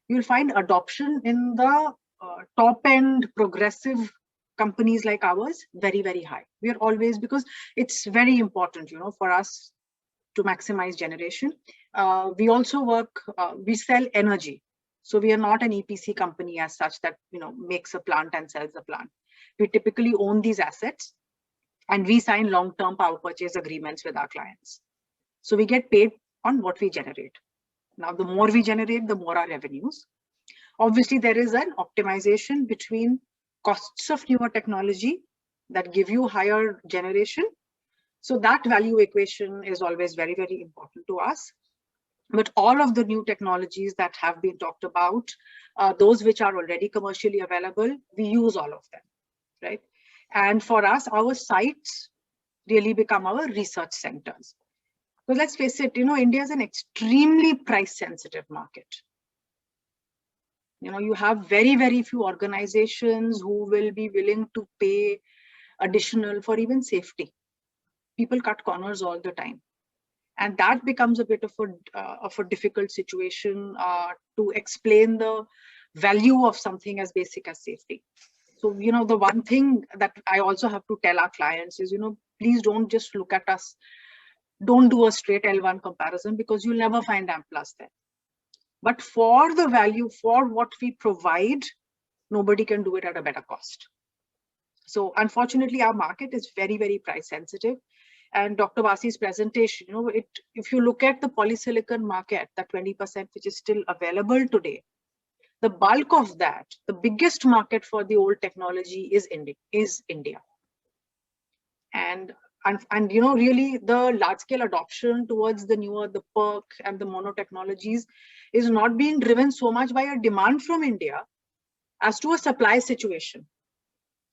you'll find adoption in the top end progressive companies like ours very, very high. We are always, because it's very important, for us to maximize generation. We also work, we sell energy. So we are not an EPC company as such that makes a plant and sells a plant. We typically own these assets, and we sign long-term power purchase agreements with our clients. So we get paid on what we generate. Now, the more we generate, the more our revenues. Obviously, there is an optimization between costs of newer technology that give you higher generation. So that value equation is always very, very important to us. But all of the new technologies that have been talked about, those which are already commercially available, we use all of them, right? And for us, our sites really become our research centers. Because let's face it, India is an extremely price-sensitive market. You have very, very few organizations who will be willing to pay additional for even safety. People cut corners all the time. And that becomes a bit of a difficult situation to explain the value of something as basic as safety. So, the one thing that I also have to tell our clients is, please don't just look at us. Don't do a straight L1 comparison, because you'll never find Amplus there. But for the value, for what we provide, nobody can do it at a better cost. So unfortunately, our market is very, very price sensitive. And Dr. Vasi's presentation, if you look at the polysilicon market, that 20% which is still available today, the bulk of that, the biggest market for the old technology is India. And really the large scale adoption towards the newer, the PERC and the mono technologies is not being driven so much by a demand from India as to a supply situation.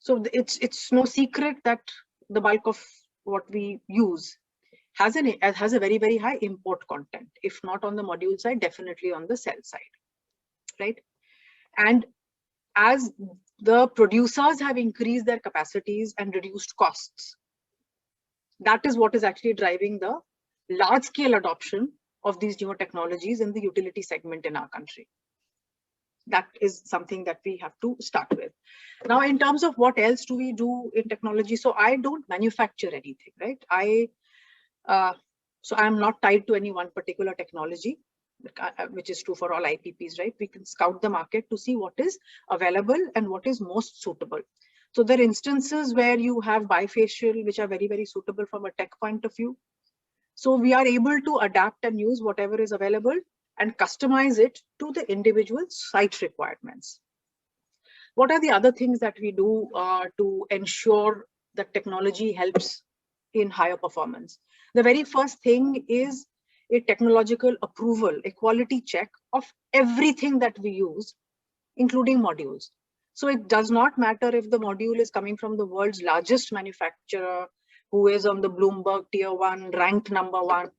So it's no secret that the bulk of what we use has a very, very high import content, if not on the module side, definitely on the cell side, right? And as the producers have increased their capacities and reduced costs, That is what is actually driving the large scale adoption of these newer technologies in the utility segment in our country. That is something that we have to start with. Now, in terms of what else do we do in technology? So I don't manufacture anything, right? So I'm not tied to any one particular technology, which is true for all IPPs, right? We can scout the market to see what is available and what is most suitable. So there are instances where you have bifacial, which are very, very suitable from a tech point of view. So we are able to adapt and use whatever is available and customize it to the individual site requirements. What are the other things that we do to ensure that technology helps in higher performance? The very first thing is a technological approval, a quality check of everything that we use, including modules. So it does not matter if the module is coming from the world's largest manufacturer, who is on the Bloomberg Tier 1, ranked #1.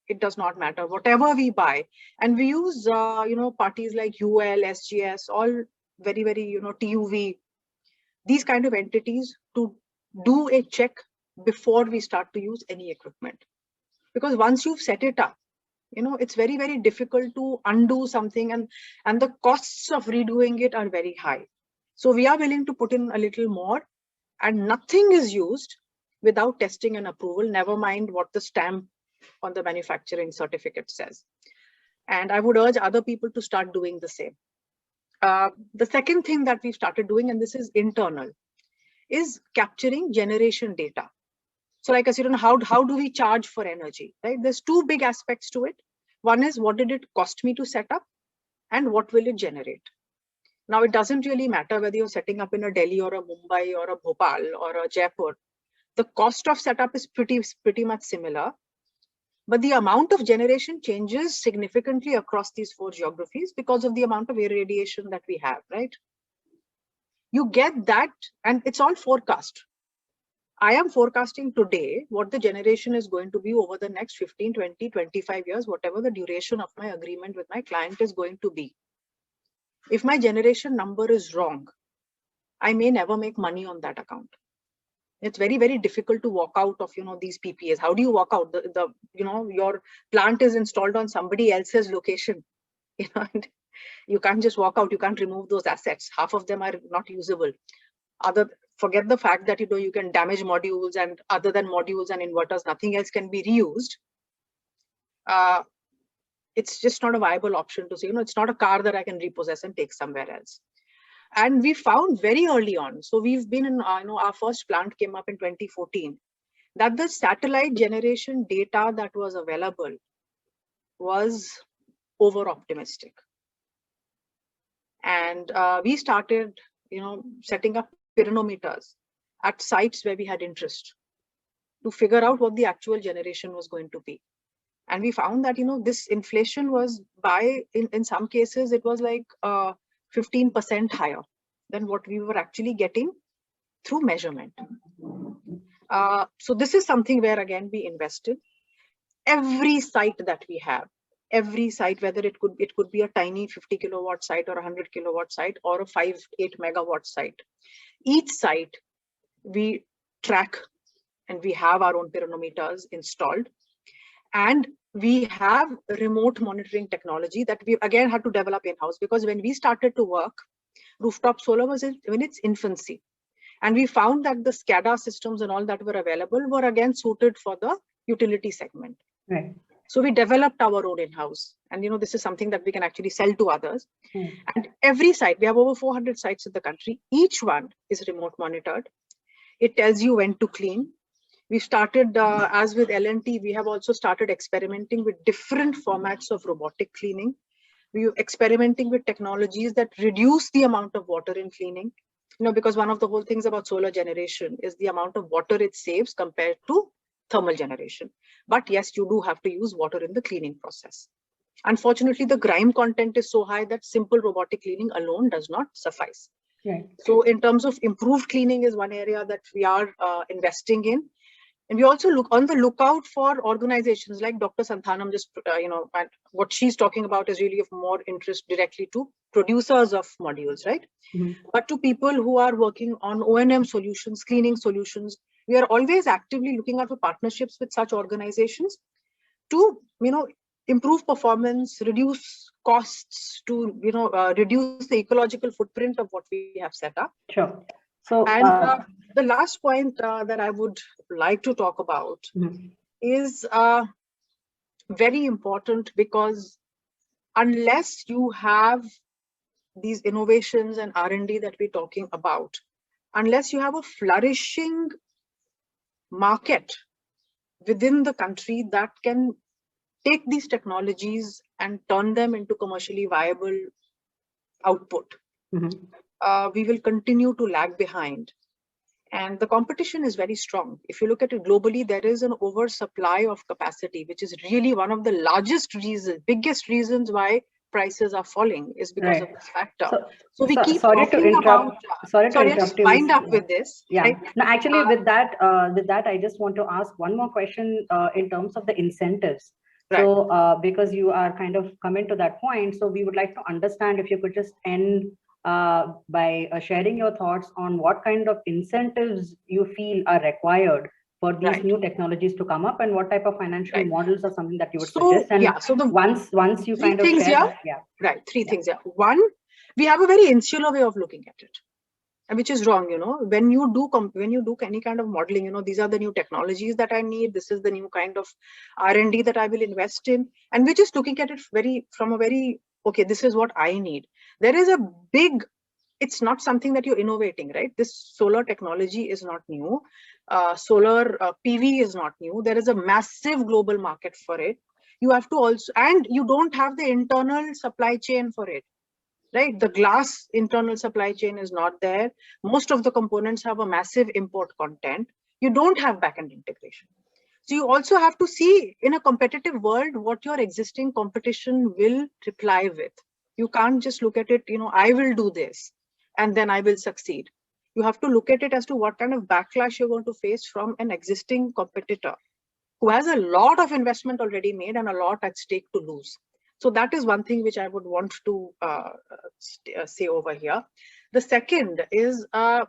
It does not matter. Whatever we buy, and we use parties like UL, SGS, all very, very TUV, these kind of entities to do a check before we start to use any equipment. Because once you've set it up, it's very, very difficult to undo something, and the costs of redoing it are very high. So we are willing to put in a little more, and nothing is used without testing and approval, never mind what the stamp on the manufacturing certificate says. And I would urge other people to start doing the same. The second thing that we've started doing, and this is internal, is capturing generation data. So like I said, how do we charge for energy, right? There's two big aspects to it. One is, what did it cost me to set up, and what will it generate? Now, it doesn't really matter whether you're setting up in a Delhi or a Mumbai or a Bhopal or a Jaipur. The cost of setup is pretty much similar, but the amount of generation changes significantly across these 4 geographies because of the amount of irradiation that we have, right? You get that, and it's all forecast. I am forecasting today what the generation is going to be over the next 15, 20, 25 years, whatever the duration of my agreement with my client is going to be. If my generation number is wrong, I may never make money on that account. It's very, very difficult to walk out of these PPAs. How do you walk out? Your plant is installed on somebody else's location. And you can't just walk out. You can't remove those assets. Half of them are not usable. Forget the fact that you can damage modules, and other than modules and inverters, nothing else can be reused. It's just not a viable option to say, it's not a car that I can repossess and take somewhere else. And we found very early on, so we've been in, our first plant came up in 2014, that the satellite generation data that was available was over optimistic. And we started, setting up pyranometers at sites where we had interest to figure out what the actual generation was going to be. And we found that, this inflation was in some cases, it was like 15% higher than what we were actually getting through measurement. So this is something where, again, we invested. Every site that we have, every site, whether it could be a tiny 50 kilowatt site or a 100 kilowatt site or a 5-8 megawatt site, each site we track, and we have our own pyranometers installed. And we have remote monitoring technology that we again had to develop in-house, because when we started to work, rooftop solar was in its infancy. And we found that the SCADA systems and all that were available were again suited for the utility segment. Right. So we developed our own in-house. And this is something that we can actually sell to others. And every site, we have over 400 sites in the country. Each one is remote monitored. It tells you when to clean. We started, as with L&T, we have also started experimenting with different formats of robotic cleaning. We are experimenting with technologies that reduce the amount of water in cleaning. Because one of the whole things about solar generation is the amount of water it saves compared to thermal generation. But yes, you do have to use water in the cleaning process. Unfortunately, the grime content is so high that simple robotic cleaning alone does not suffice. Right. So in terms of improved cleaning is one area that we are investing in. And we also look on the lookout for organizations like Dr. Santhanam, and what she's talking about is really of more interest directly to producers of modules, right? But to people who are working on O&M solutions, cleaning solutions, We are always actively looking out for partnerships with such organizations to, improve performance, reduce costs, to, reduce the ecological footprint of what we have set up. Sure. So, and the last point that I would like to talk about is very important, because unless you have these innovations and R&D that we're talking about, unless you have a flourishing market within the country that can take these technologies and turn them into commercially viable output, we will continue to lag behind. And the competition is very strong. If you look at it globally, there is an oversupply of capacity, which is really one of the biggest reasons why prices are falling, is because of this factor. So we keep talking about. Sorry to interrupt you. Wind up with this. Yeah. Right? No, actually, with that, I just want to ask one more question in terms of the incentives. Right. So, because you are kind of coming to that point, so we would like to understand if you could just end by sharing your thoughts on what kind of incentives you feel are required for these new technologies to come up, and what type of financial models or something that you would suggest. And so the once you kind of share, three things. One, we have a very insular way of looking at it, and which is wrong. When you do any kind of modeling, these are the new technologies that I need. This is the new kind of R&D that I will invest in, and we're just looking at it okay, this is what I need. There is it's not something that you're innovating, right? This solar technology is not new. Solar PV is not new. There is a massive global market for it. You have to also, and you don't have the internal supply chain for it, right? The glass internal supply chain is not there. Most of the components have a massive import content. You don't have backend integration. So you also have to see, in a competitive world, what your existing competition will reply with. You can't just look at it, I will do this and then I will succeed. You have to look at it as to what kind of backlash you're going to face from an existing competitor who has a lot of investment already made and a lot at stake to lose. So that is one thing which I would want to say over here. The second is, I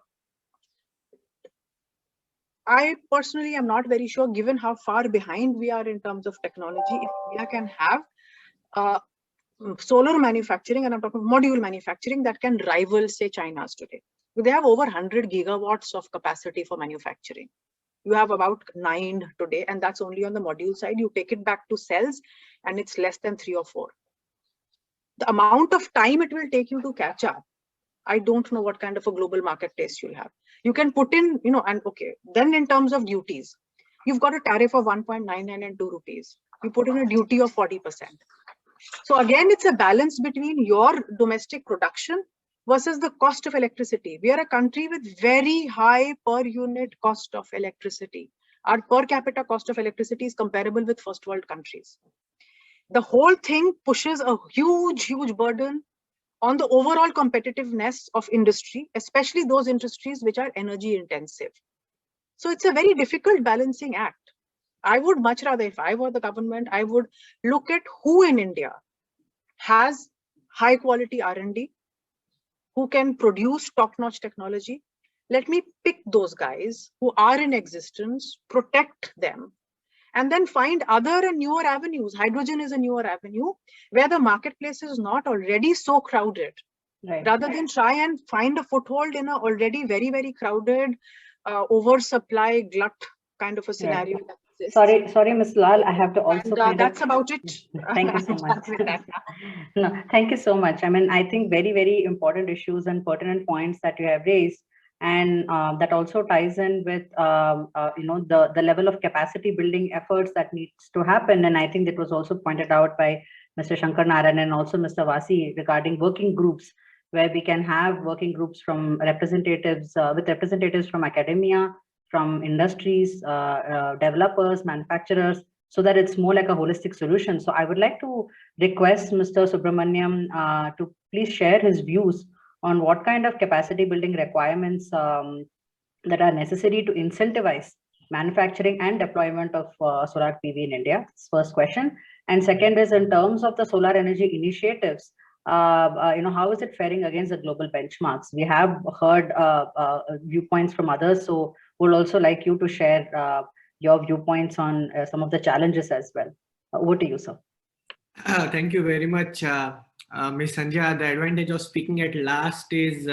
personally am not very sure, given how far behind we are in terms of technology, if India can have solar manufacturing, and I'm talking module manufacturing, that can rival, say, China's today. They have over 100 gigawatts of capacity for manufacturing. You have about 9 today, and that's only on the module side. You take it back to cells, and it's less than 3 or 4. The amount of time it will take you to catch up, I don't know what kind of a global marketplace you'll have. You can put in, and okay, then in terms of duties, you've got a tariff of 1.99 and 2 rupees. You put in a duty of 40%. So again, it's a balance between your domestic production versus the cost of electricity. We are a country with very high per unit cost of electricity. Our per capita cost of electricity is comparable with first world countries. The whole thing pushes a huge burden on the overall competitiveness of industry, especially those industries which are energy intensive. So it's a very difficult balancing act. I would much rather, if I were the government, I would look at who in India has high quality R&D, who can produce top-notch technology. Let me pick those guys who are in existence, protect them, and then find other and newer avenues. Hydrogen is a newer avenue where the marketplace is not already so crowded. Right. Rather than try and find a foothold in a already very, very crowded, oversupply glut kind of a scenario. Right. Sorry, Ms. Lal, I have to also that's about it. Thank you so much. No, thank you so much. I mean, I think very, very important issues and pertinent points that you have raised. And that also ties in with, the level of capacity building efforts that needs to happen. And I think that was also pointed out by Mr. Shankar Narayan and also Mr. Vasi regarding working groups, where we can have working groups from representatives, with representatives from academia, from industries, developers, manufacturers, so that it's more like a holistic solution. So I would like to request Mr. Subramaniam to please share his views on what kind of capacity building requirements that are necessary to incentivize manufacturing and deployment of solar PV in India. That's first question. And second is, in terms of the solar energy initiatives, how is it faring against the global benchmarks? We have heard viewpoints from others. So would also like you to share your viewpoints on some of the challenges as well. Over to you, sir. Thank you very much, Ms. Sanjay. The advantage of speaking at last is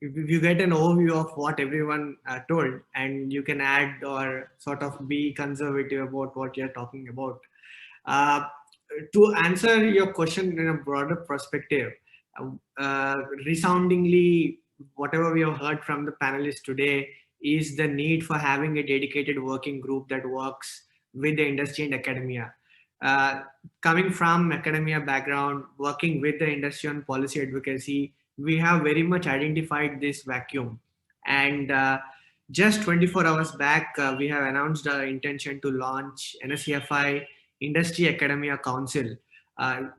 you get an overview of what everyone told, and you can add or sort of be conservative about what you're talking about. To answer your question in a broader perspective, resoundingly, whatever we have heard from the panelists today is the need for having a dedicated working group that works with the industry and academia. Coming from academia background, working with the industry on policy advocacy, we have very much identified this vacuum. And just 24 hours back, we have announced our intention to launch NSCFI Industry Academia Council,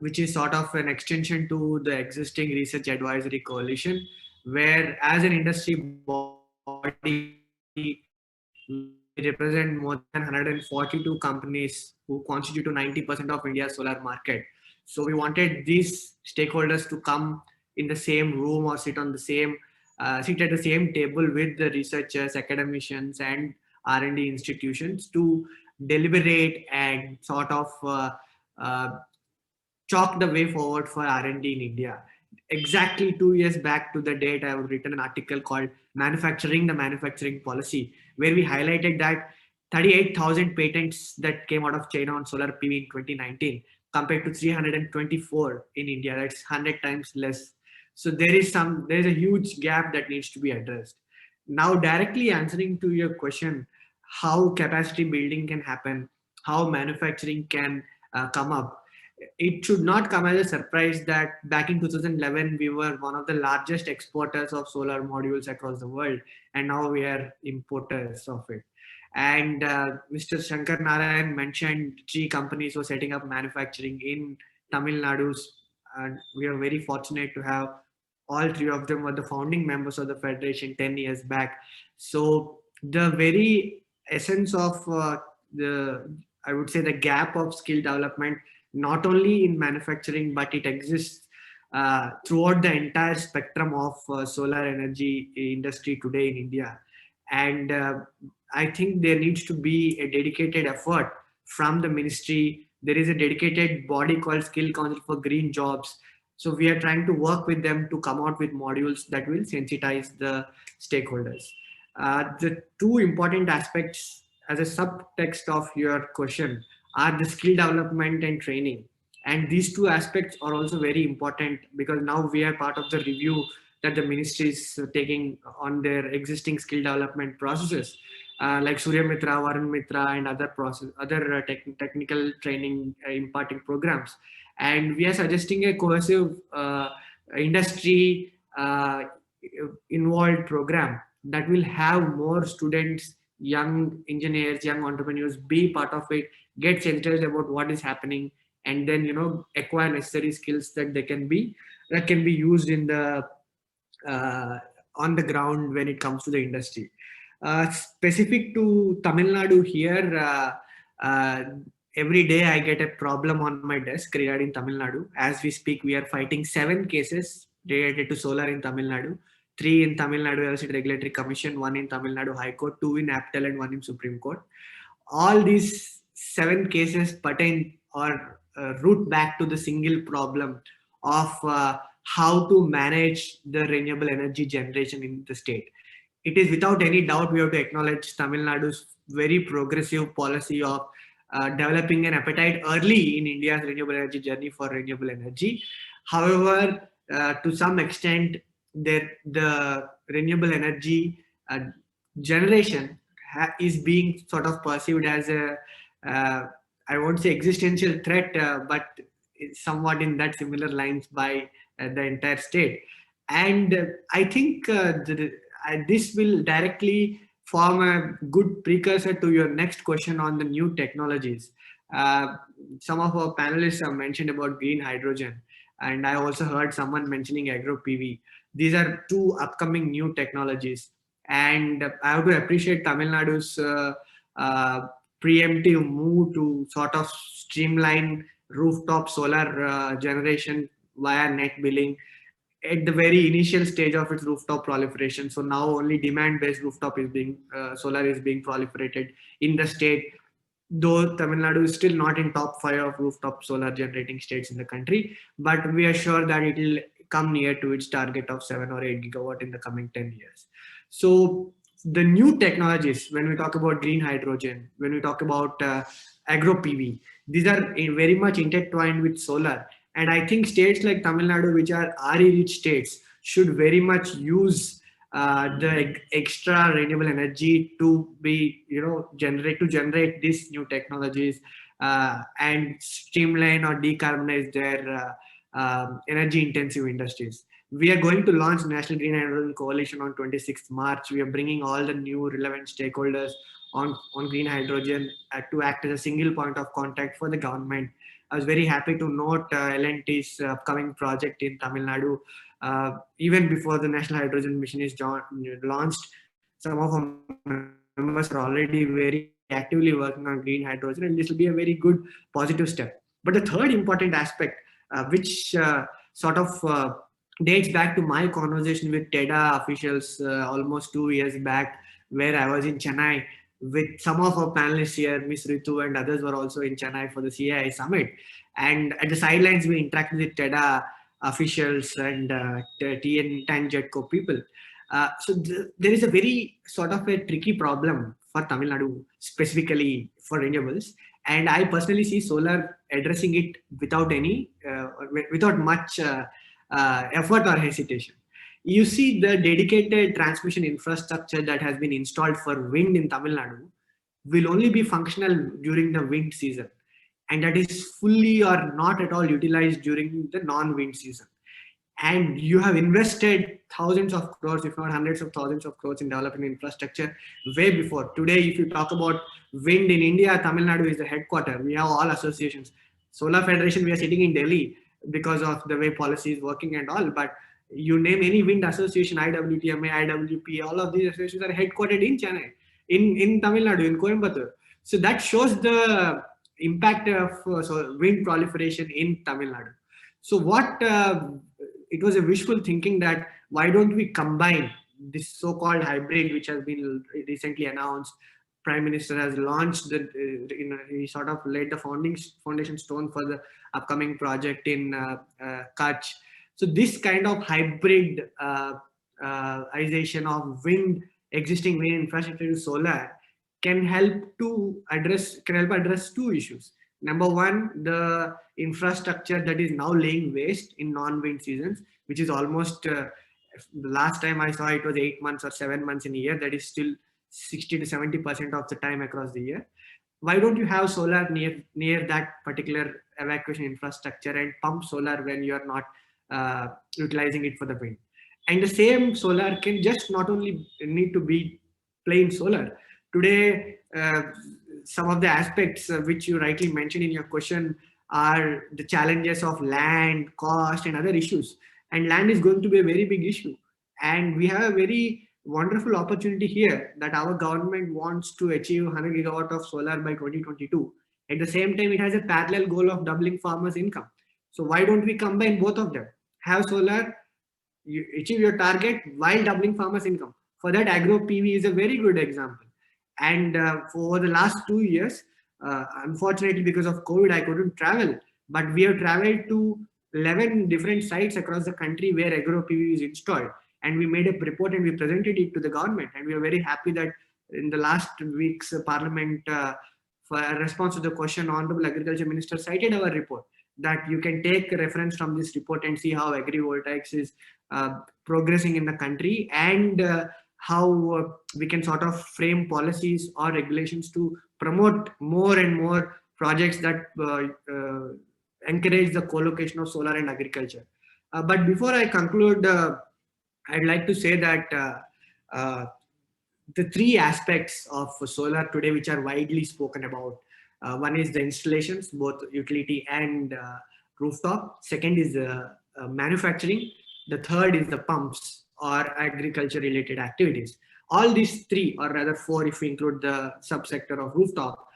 which is sort of an extension to the existing Research Advisory Coalition, where as an industry body, we represent more than 142 companies who constitute to 90% of India's solar market. So we wanted these stakeholders to come in the same room or sit at the same table with the researchers, academicians, and R&D institutions to deliberate and sort of chalk the way forward for R&D in India. Exactly 2 years back to the date, I have written an article called Manufacturing the Manufacturing Policy, where we highlighted that 38,000 patents that came out of China on solar PV in 2019 compared to 324 in India. That's 100 times less. So there is a huge gap that needs to be addressed. Now, directly answering to your question, how capacity building can happen, how manufacturing can come up. It should not come as a surprise that back in 2011, we were one of the largest exporters of solar modules across the world, and now we are importers of it. And Mr. Shankar Narayan mentioned 3 companies were setting up manufacturing in Tamil Nadu, and we are very fortunate to have all 3 of them were the founding members of the Federation 10 years back. So the very essence of I would say the gap of skill development, not only in manufacturing, but it exists throughout the entire spectrum of solar energy industry today in India. And I think there needs to be a dedicated effort from the ministry. There is a dedicated body called Skill Council for Green Jobs. So we are trying to work with them to come out with modules that will sensitize the stakeholders. The 2 important aspects as a subtext of your question are the skill development and training. And these 2 aspects are also very important because now we are part of the review that the ministry is taking on their existing skill development processes, like Surya Mitra, Varun Mitra, and other technical training imparting programs. And we are suggesting a cohesive industry involved program that will have more students, young engineers, young entrepreneurs be part of it, get sensitized about what is happening, and then acquire necessary skills that can be used in the on the ground when it comes to the industry. Specific to Tamil Nadu here, every day I get a problem on my desk regarding Tamil Nadu. As we speak, we are fighting 7 cases related to solar in Tamil Nadu. 3 in Tamil Nadu Electricity Regulatory Commission, 1 in Tamil Nadu High Court, 2 in APTEL, and 1 in Supreme Court. All these 7 cases pertain or root back to the single problem of how to manage the renewable energy generation in the state. It is without any doubt we have to acknowledge Tamil Nadu's very progressive policy of developing an appetite early in India's renewable energy journey for renewable energy. However, to some extent, the renewable energy generation is being sort of perceived as a, I won't say existential threat, but it's somewhat in that similar lines by the entire state. And I think this will directly form a good precursor to your next question on the new technologies. Some of our panelists have mentioned about green hydrogen, and I also heard someone mentioning agro PV. These are 2 upcoming new technologies, and I have to appreciate Tamil Nadu's preemptive move to sort of streamline rooftop solar generation via net billing. at the very initial stage of its rooftop proliferation. So now only demand-based rooftop is being, solar is being proliferated in the state, though Tamil Nadu is still not in top 5 of rooftop solar generating states in the country, but we are sure that it will come near to its target of 7 or 8 gigawatt in the coming 10 years. So the new technologies, when we talk about green hydrogen, when we talk about agro PV, these are very much intertwined with solar. And I think states like Tamil Nadu, which are RE-rich states, should very much use the extra renewable energy to be, generate these new technologies and streamline or decarbonize their energy intensive industries. We are going to launch National Green Hydrogen Coalition on 26th March. We are bringing all the new relevant stakeholders on green hydrogen to act as a single point of contact for the government. I was very happy to note L&T's upcoming project in Tamil Nadu. Even before the National Hydrogen Mission is launched, some of our members are already very actively working on green hydrogen, and this will be a very good positive step. But the third important aspect, which sort of dates back to my conversation with TEDA officials almost 2 years back, where I was in Chennai with some of our panelists here, Ms. Ritu and others were also in Chennai for the CAI summit. And at the sidelines, we interacted with TEDA officials and TN Jetco people. So there is a very sort of a tricky problem for Tamil Nadu, specifically for renewables. And I personally see solar addressing it without without much effort or hesitation. You see the dedicated transmission infrastructure that has been installed for wind in Tamil Nadu will only be functional during the wind season. And that is fully or not at all utilized during the non-wind season. And you have invested thousands of crores, if not hundreds of thousands of crores in developing infrastructure way before. Today, if you talk about wind in India, Tamil Nadu is the headquarter. We have all associations. Solar Federation, we are sitting in Delhi because of the way policy is working and all. But you name any wind association, IWTMA, IWP, all of these associations are headquartered in Chennai, in Tamil Nadu, in Coimbatore. So that shows the impact of wind proliferation in Tamil Nadu. So what it was a wishful thinking that why don't we combine this so-called hybrid, which has been recently announced. Prime Minister has launched he sort of laid the foundation stone for the upcoming project in Kutch. So this kind of hybrid of existing wind infrastructure to solar can help address two issues. Number one, the infrastructure that is now laying waste in non-wind seasons, which is almost the last time I saw it was 8 months or 7 months in a year. That is still 60 to 70% of the time across the year. Why don't you have solar near that particular evacuation infrastructure and pump solar when you are not utilizing it for the wind? And the same solar can just not only need to be plain solar. Today, some of the aspects which you rightly mentioned in your question are the challenges of land, cost, and other issues. And land is going to be a very big issue. And we have a very wonderful opportunity here that our government wants to achieve 100 gigawatt of solar by 2022. At the same time, it has a parallel goal of doubling farmers' income. So why don't we combine both of them? Have solar, you achieve your target while doubling farmers' income. For that, agro PV is a very good example. And for the last 2 years, unfortunately because of COVID, I couldn't travel, but we have traveled to 11 different sites across the country where agro PV is installed. And we made a report and we presented it to the government. And we are very happy that in the last week's parliament, for a response to the question, Honorable Agriculture Minister cited our report, that you can take a reference from this report and see how agrivoltaics is progressing in the country, and how we can sort of frame policies or regulations to promote more and more projects that encourage the co-location of solar and agriculture. But before I conclude, I'd like to say that the three aspects of solar today which are widely spoken about. One is the installations, both utility and rooftop. Second is manufacturing. The third is the pumps or agriculture related activities. All these three, or rather four if we include the subsector of rooftop,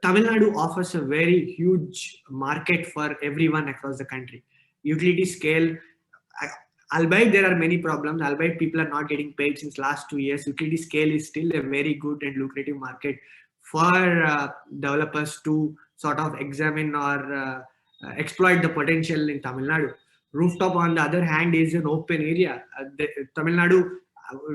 Tamil Nadu offers a very huge market for everyone across the country. Utility scale, Albeit there are many problems, albeit people are not getting paid since last 2 years, utility scale is still a very good and lucrative market for developers to sort of examine or exploit the potential in Tamil Nadu. Rooftop, on the other hand, is an open area. Tamil Nadu,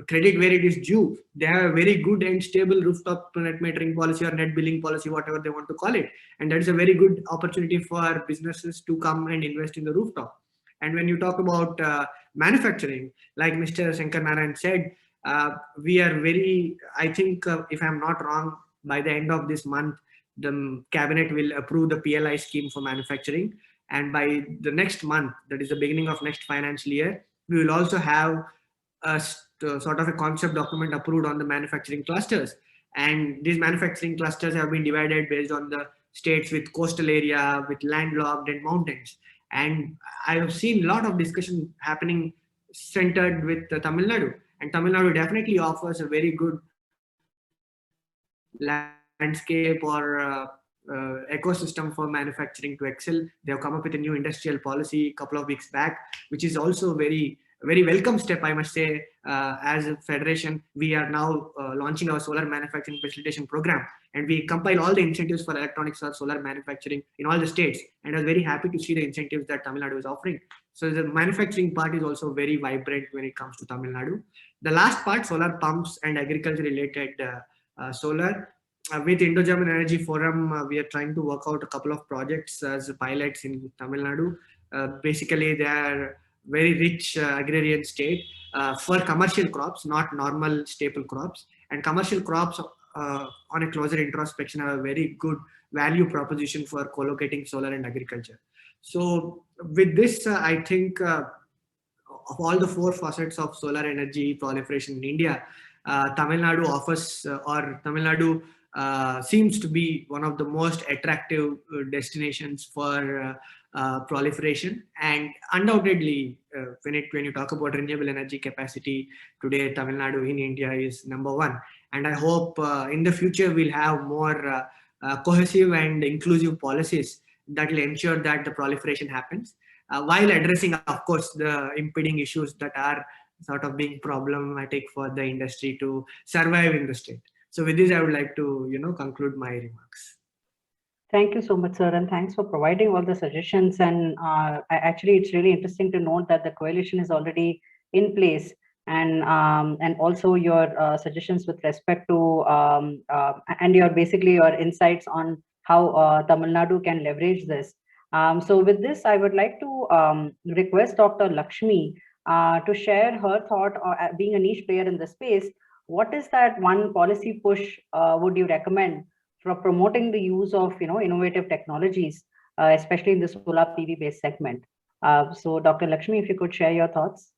credit where it is due. They have a very good and stable rooftop net metering policy or net billing policy, whatever they want to call it. And that is a very good opportunity for businesses to come and invest in the rooftop. And when you talk about manufacturing, like Mr. Shankar Narayan said, we are very, I think, if I'm not wrong, by the end of this month, the cabinet will approve the PLI scheme for manufacturing. And by the next month, that is the beginning of next financial year, we will also have a sort of a concept document approved on the manufacturing clusters. And these manufacturing clusters have been divided based on the states with coastal area, with landlocked and mountains. And I have seen a lot of discussion happening centered with Tamil Nadu. And Tamil Nadu definitely offers a very good landscape or ecosystem for manufacturing to excel. They have come up with a new industrial policy a couple of weeks back, which is also very welcome step, I must say. As a federation, we are now launching our solar manufacturing facilitation program, and we compile all the incentives for electronics or solar manufacturing in all the states. And I was very happy to see the incentives that Tamil Nadu is offering. So the manufacturing part is also very vibrant when it comes to Tamil Nadu. The last part, solar pumps and agriculture related solar. With Indo-German Energy Forum, we are trying to work out a couple of projects as pilots in Tamil Nadu. Basically, they are very rich agrarian state for commercial crops, not normal staple crops. And commercial crops, on a closer introspection, have a very good value proposition for co-locating solar and agriculture. So with this, I think of all the 4 facets of solar energy proliferation in India, Tamil Nadu offers, or Tamil Nadu seems to be one of the most attractive destinations for proliferation. And undoubtedly, when you talk about renewable energy capacity today, Tamil Nadu in India is #1. And I hope in the future we'll have more cohesive and inclusive policies that will ensure that the proliferation happens, while addressing, of course, the impeding issues that are sort of being problematic for the industry to survive in the state. So with this, I would like to, conclude my remarks. Thank you so much, sir, and thanks for providing all the suggestions. And actually, it's really interesting to note that the coalition is already in place, and also your suggestions with respect to and your insights on how Tamil Nadu can leverage this. So with this, I would like to request Dr. Lakshmi to share her thought, being a niche player in the space. What is that one policy push would you recommend for promoting the use of innovative technologies, especially in the solar PV based segment? So Dr. Lakshmi, if you could share your thoughts.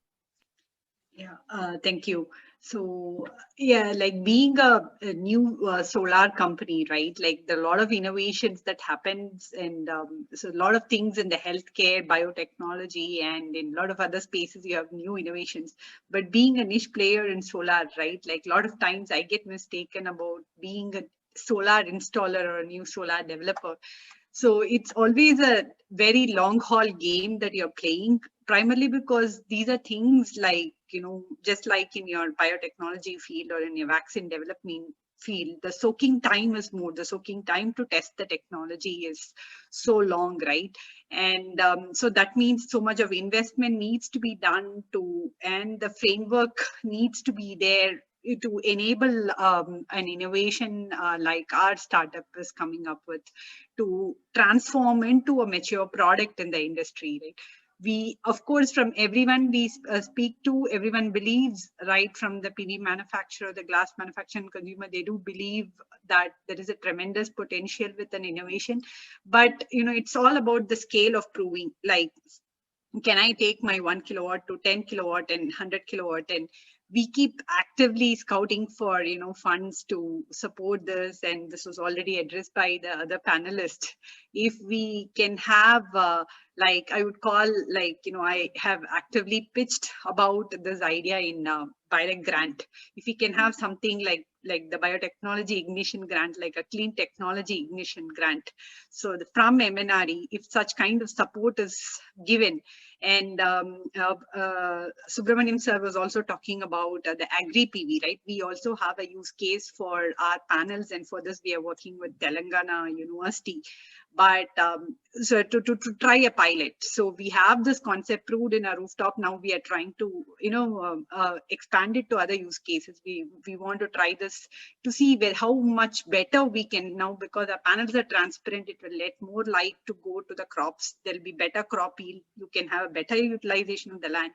Yeah, thank you. So yeah, like being a new solar company, right? Like there are a lot of innovations that happens, and so a lot of things in the healthcare, biotechnology, and in a lot of other spaces you have new innovations. But being a niche player in solar, right? Like a lot of times I get mistaken about being a solar installer or a new solar developer. So it's always a very long haul game that you're playing, primarily because these are things like, just like in your biotechnology field or in your vaccine development field, the soaking time is more. The soaking time to test the technology is so long, right? And so that means so much of investment needs to be done and the framework needs to be there to enable an innovation like our startup is coming up with, to transform into a mature product in the industry, right? We, of course, from everyone we speak to, everyone believes, right, from the PV manufacturer, the glass manufacturer and consumer, they do believe that there is a tremendous potential with an innovation. But, it's all about the scale of proving, like, can I take my 1 kilowatt to 10 kilowatt and 100 kilowatt? And we keep actively scouting for, funds to support this. And this was already addressed by the other panelists. If we can have, like I would call, like, I have actively pitched about this idea in BIREC grant. If we can have something like the biotechnology ignition grant, like a clean technology ignition grant. So from MNRE, if such kind of support is given, And Subramaniam sir was also talking about the agri PV, right? We also have a use case for our panels, and for this we are working with Telangana University. But so to try a pilot. So we have this concept proved in our rooftop. Now we are trying to, expand it to other use cases. We want to try this to see how much better we can now, because our panels are transparent. It will let more light to go to the crops. There'll be better crop yield. You can have a better utilization of the land.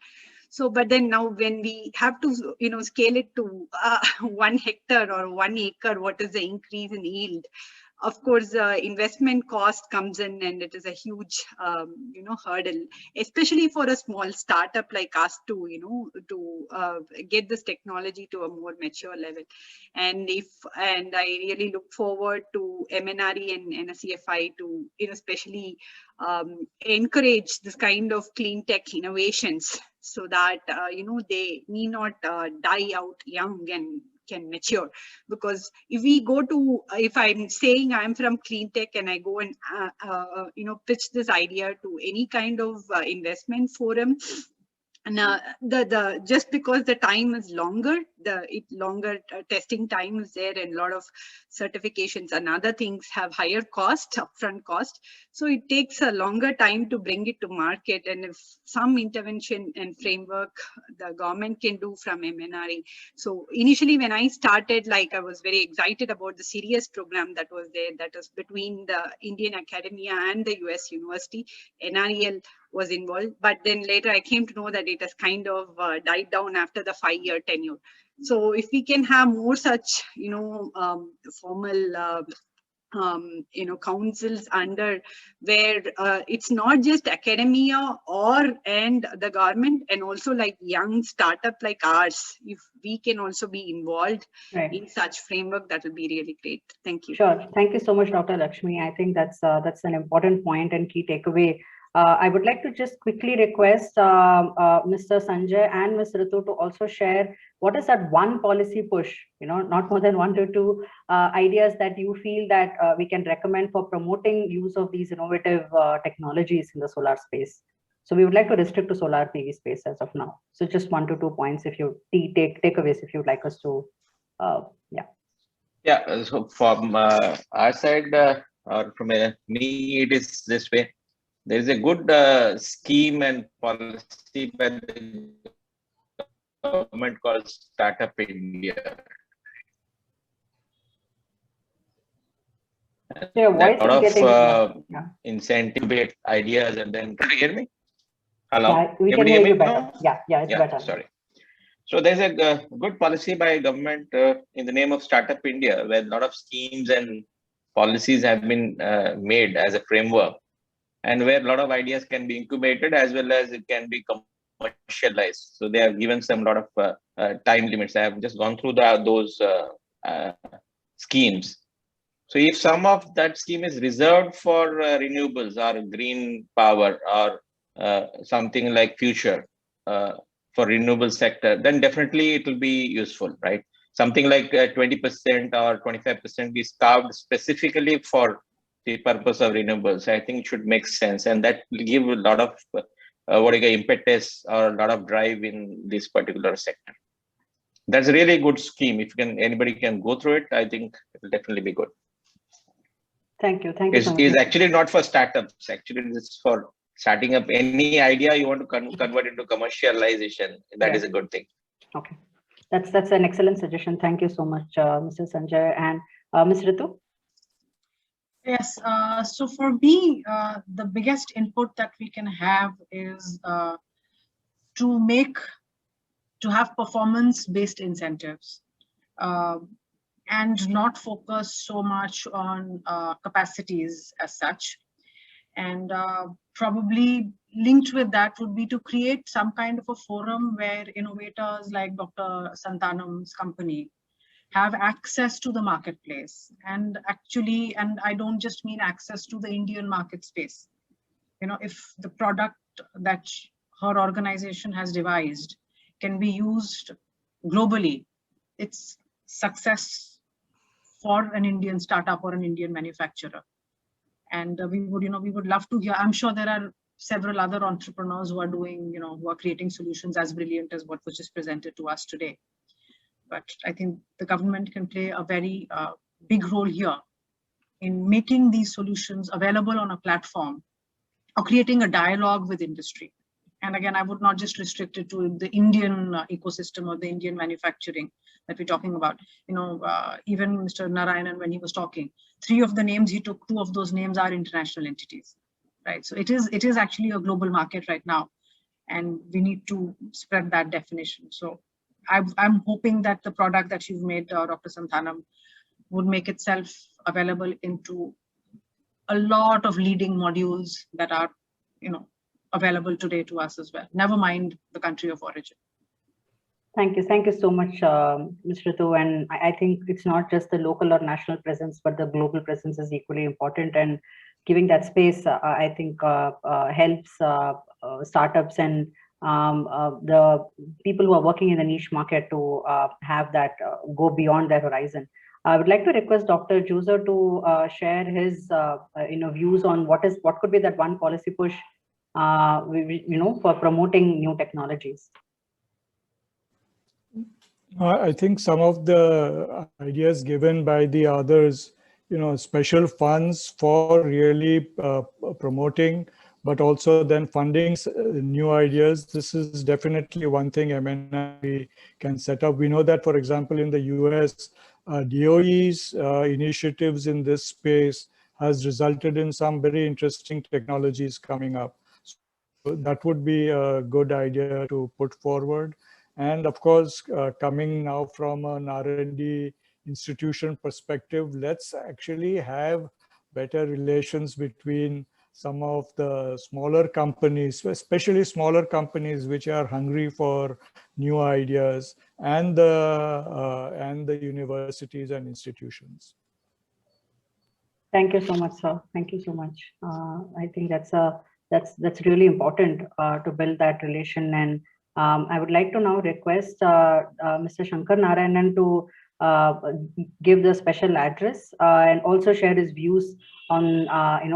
So, but then now when we have to, scale it to 1 hectare or 1 acre, what is the increase in yield? Of course, investment cost comes in, and it is a huge, hurdle, especially for a small startup like us to, get this technology to a more mature level. And I really look forward to MNRE and NSCFI to, especially encourage this kind of clean tech innovations, so that, they need not die out young and can mature. Because if we go to, if I'm saying I'm from clean tech and I go and pitch this idea to any kind of investment forum, and just because the time is longer, longer testing time is there, and a lot of certifications and other things have higher cost, upfront cost. So it takes a longer time to bring it to market. And if some intervention and framework the government can do from MNRE. So initially when I started, I was very excited about the Sirius program that was there, that was between the Indian academia and the US university. NREL was involved, but then later I came to know that it has kind of died down after the 5-year tenure. So if we can have more such, formal, councils under, where it's not just academia and the government, and also like young startup like ours, if we can also be involved in such framework, that will be really great. Thank you. Sure. Thank you so much, Dr. Lakshmi. I think that's an important point and key takeaway. I would like to just quickly request Mr. Sanjay and Ms. Ritu to also share what is that one policy push, not more than 1 to 2 ideas that you feel that we can recommend for promoting use of these innovative technologies in the solar space. So we would like to restrict to solar PV space as of now. So just 1 to 2 points, if you takeaways, if you'd like us to, yeah. Yeah, so from our side, or from me, it is this way. There is a good scheme and policy by the government called Startup India. Your voice is getting incentive ideas, and then can you hear me? Hello, yeah, we can hear you better. Yeah, it's better. Sorry. So there's a good policy by government in the name of Startup India, where a lot of schemes and policies have been made as a framework, and where a lot of ideas can be incubated as well as it can be commercialized. So they have given some lot of time limits. I have just gone through those schemes. So if some of that scheme is reserved for renewables or green power or something like future for renewable sector, then definitely it will be useful, right? Something like 20% or 25% is carved specifically for the purpose of renewables. I think it should make sense, and that will give a lot of impetus or a lot of drive in this particular sector. That's a really good scheme. If anybody can go through it, I think it will definitely be good. Thank you. Thank you so much. It's actually not for startups. Actually, it's for starting up any idea you want to convert into commercialization. That is a good thing. Okay, that's an excellent suggestion. Thank you so much, Mr. Sanjay and Ms. Ritu. Yes, so for me, the biggest input that we can have is to have performance-based incentives and not focus so much on capacities as such. And probably linked with that would be to create some kind of a forum where innovators like Dr. Santanam's company have access to the marketplace, and actually, and I don't just mean access to the Indian market space. If the product that her organization has devised can be used globally, it's success for an Indian startup or an Indian manufacturer. And we would love to hear. I'm sure there are several other entrepreneurs who are doing, who are creating solutions as brilliant as what was just presented to us today. But I think the government can play a very big role here in making these solutions available on a platform or creating a dialogue with industry. And again, I would not just restrict it to the Indian ecosystem or the Indian manufacturing that we're talking about. Even Mr. Narayanan, when he was talking, 3 of the names he took, 2 of those names are international entities, right? So it is actually a global market right now, and we need to spread that definition. So I'm hoping that the product that you've made, Dr. Santhanam, would make itself available into a lot of leading modules that are, available today to us as well. Never mind the country of origin. Thank you so much, Ms. Ritu. And I think it's not just the local or national presence, but the global presence is equally important. And giving that space, I think, helps startups and the people who are working in the niche market to have that go beyond their horizon. I would like to request Dr. Juzer to share his views on what could be that one policy push for promoting new technologies. I think some of the ideas given by the others, special funds for really promoting, but also then funding new ideas. This is definitely one thing MNI can set up. We know that, for example, in the US, DOE's initiatives in this space has resulted in some very interesting technologies coming up. So that would be a good idea to put forward. And of course, coming now from an R&D institution perspective, let's actually have better relations between some of the smaller companies, especially smaller companies which are hungry for new ideas, and the universities and institutions. Thank you so much, sir. Thank you so much. I think that's really important to build that relation. And I would like to now request Mr. Shankar Narayanan to give the special address and also share his views on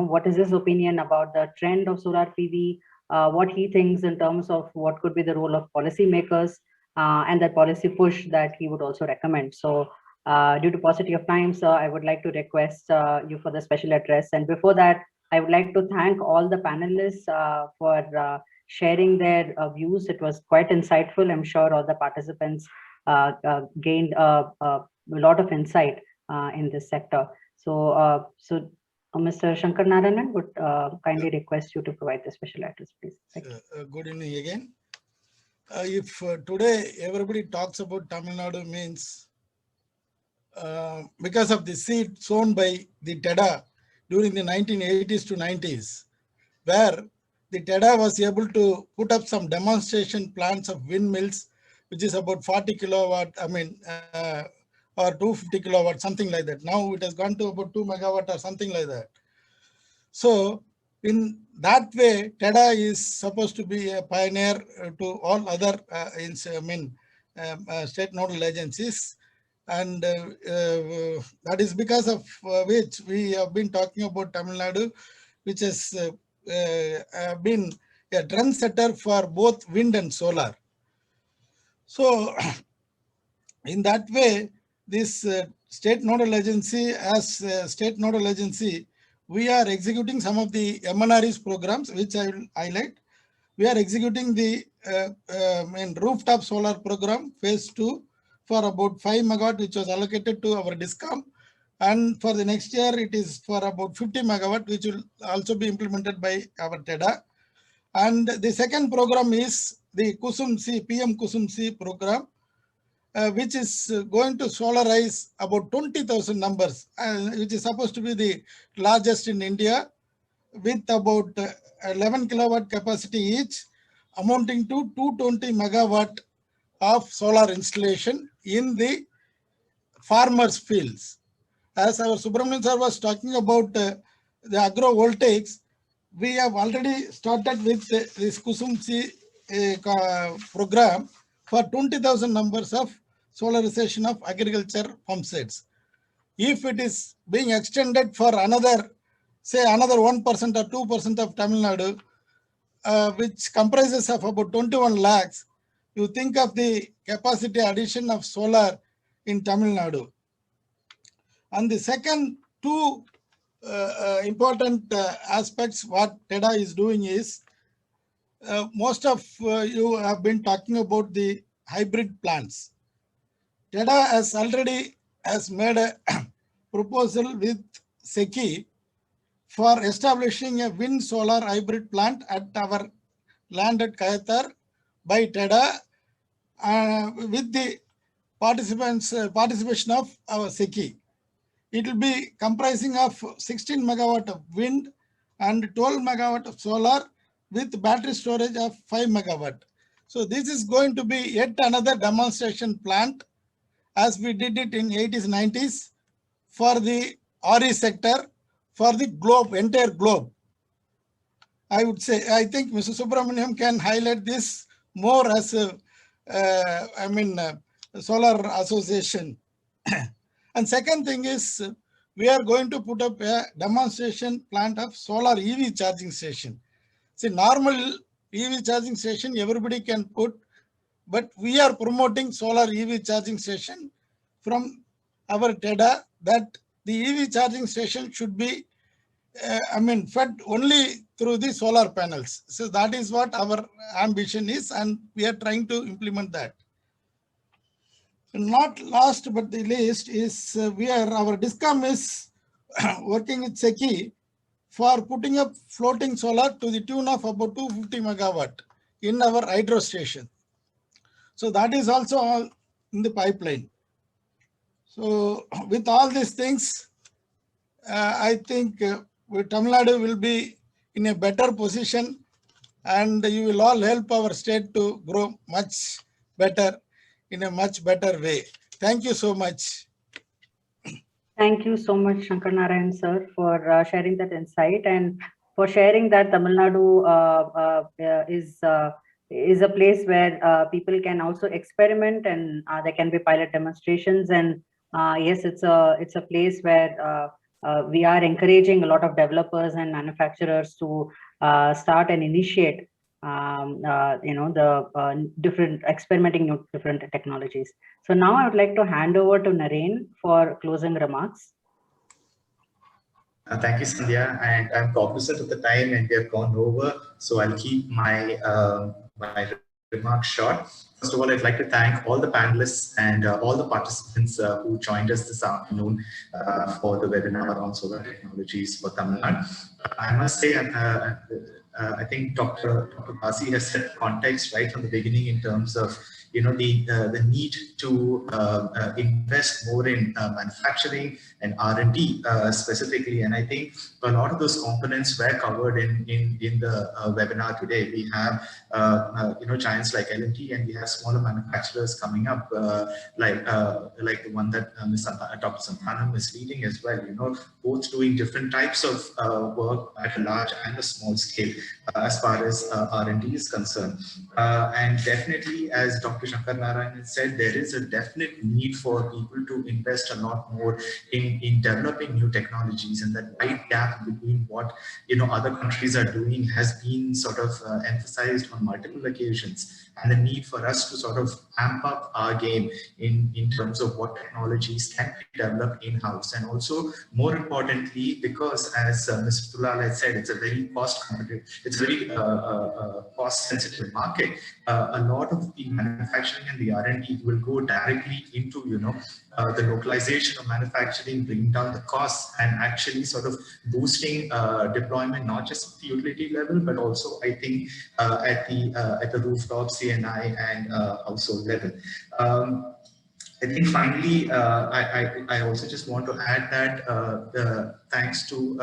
what is his opinion about the trend of solar PV, what he thinks in terms of what could be the role of policymakers and that policy push that he would also recommend. So due to paucity of time, sir, I would like to request you for the special address. And before that, I would like to thank all the panelists for sharing their views. It was quite insightful. I'm sure all the participants gained a lot of insight in this sector. So, Mr. Shankar Narayanan would kindly request you to provide the special address, please. Thank you. Good evening again. If today everybody talks about Tamil Nadu means because of the seed sown by the TEDA during the 1980s to 90s, where the TEDA was able to put up some demonstration plants of windmills, which is about 40 kilowatt, or 250 kilowatt, something like that. Now it has gone to about 2 megawatt or something like that. So in that way, TEDA is supposed to be a pioneer to all other state nodal agencies. And that is because of which we have been talking about Tamil Nadu, which has been a trendsetter for both wind and solar. So in that way, this state nodal agency, we are executing some of the MNRE's programs, which I will highlight. We are executing the rooftop solar program, phase 2, for about 5 megawatt, which was allocated to our DISCOM. And for the next year, it is for about 50 megawatt, which will also be implemented by our TEDA. And the second program is the KUSUM-C, PM KUSUM-C program, which is going to solarize about 20,000 numbers, which is supposed to be the largest in India, with about 11 kilowatt capacity each, amounting to 220 megawatt of solar installation in the farmers' fields. As our Subramanian sir was talking about the agrovoltaics, we have already started with this KUSUM-C program for 20,000 numbers of solarization of agriculture pump sets. If it is being extended for another, say another 1% or 2% of Tamil Nadu, which comprises of about 21 lakhs, you think of the capacity addition of solar in Tamil Nadu. And the second two important aspects what TEDA is doing is, most of you have been talking about the hybrid plants. TEDA has already made a proposal with SECI for establishing a wind solar hybrid plant at our land at Kayathar by TEDA with the participation of our SECI. It will be comprising of 16 megawatt of wind and 12 megawatt of solar with battery storage of 5 megawatt. So this is going to be yet another demonstration plant, as we did it in 80s, 90s for the RE sector, for the globe, entire globe. I would say, I think Mr. Subramaniam can highlight this more as a, solar association. And second thing is, we are going to put up a demonstration plant of solar EV charging station. See, normal EV charging station, everybody can put, but we are promoting solar EV charging station from our TEDA, that the EV charging station should be, fed only through the solar panels. So that is what our ambition is, and we are trying to implement that. Not last but the least is, our DISCOM is working with SECI for putting up floating solar to the tune of about 250 megawatt in our hydro station. So that is also all in the pipeline. So with all these things, I think Tamil Nadu will be in a better position, and you will all help our state to grow much better, in a much better way. Thank you so much. Thank you so much, Shankar Narayan sir, for sharing that insight and for sharing that Tamil Nadu is a place where people can also experiment, and there can be pilot demonstrations. And yes, it's a place where we are encouraging a lot of developers and manufacturers to start and initiate different experimenting different technologies. So now I would like to hand over to Naren for closing remarks. Thank you, Sandhya. And I'm cognizant of the time, and we have gone over, so I'll keep my my remarks short. First of all, I'd like to thank all the panelists and all the participants who joined us this afternoon for the webinar on solar technologies for Tamil Nadu. I must say, I think Dr. Basi has set context right from the beginning in terms of the need to invest more in manufacturing and R&D specifically, and I think a lot of those components were covered in the webinar today. We have giants like L&T, and we have smaller manufacturers coming up like the one that Dr. Santhanam is leading as well. Both doing different types of work at a large and a small scale as far as R&D is concerned. And definitely, as Dr. Shankar Narayan said, there is a definite need for people to invest a lot more in developing new technologies, and that wide gap between what other countries are doing has been sort of emphasized on multiple occasions, and the need for us to sort of amp up our game in terms of what technologies can be developed in-house. And also, more importantly, because as Mr. Tulal had said, it's a very cost-sensitive market. A lot of the manufacturing and the R&D will go directly into the localization of manufacturing, bringing down the costs, and actually sort of boosting deployment, not just at the utility level, but also I think at the rooftop, CNI, and household level. I think finally, I also just want to add that thanks to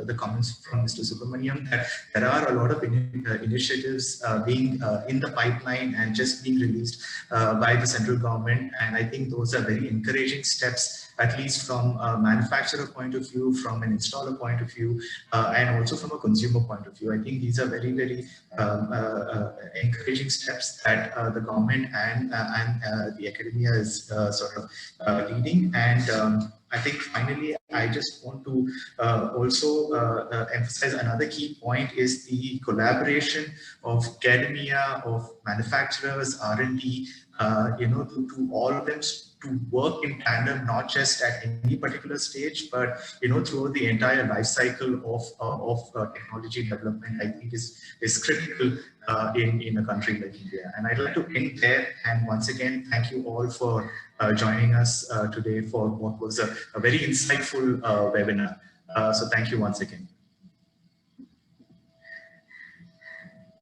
the comments from Mr. Subramaniam, that there are a lot of initiatives being in the pipeline and just being released by the central government. And I think those are very encouraging steps, at least from a manufacturer point of view, from an installer point of view, and also from a consumer point of view. I think these are very, very encouraging steps that the government and the academia is sort of leading. And I think finally, I just want to also emphasize another key point is the collaboration of academia, of manufacturers, R&D, to all of them to work in tandem, not just at any particular stage, but throughout the entire life cycle of technology development. I think is critical in a country like India. And I'd like to end there. And once again, thank you all for joining us today for what was a very insightful webinar. So thank you once again.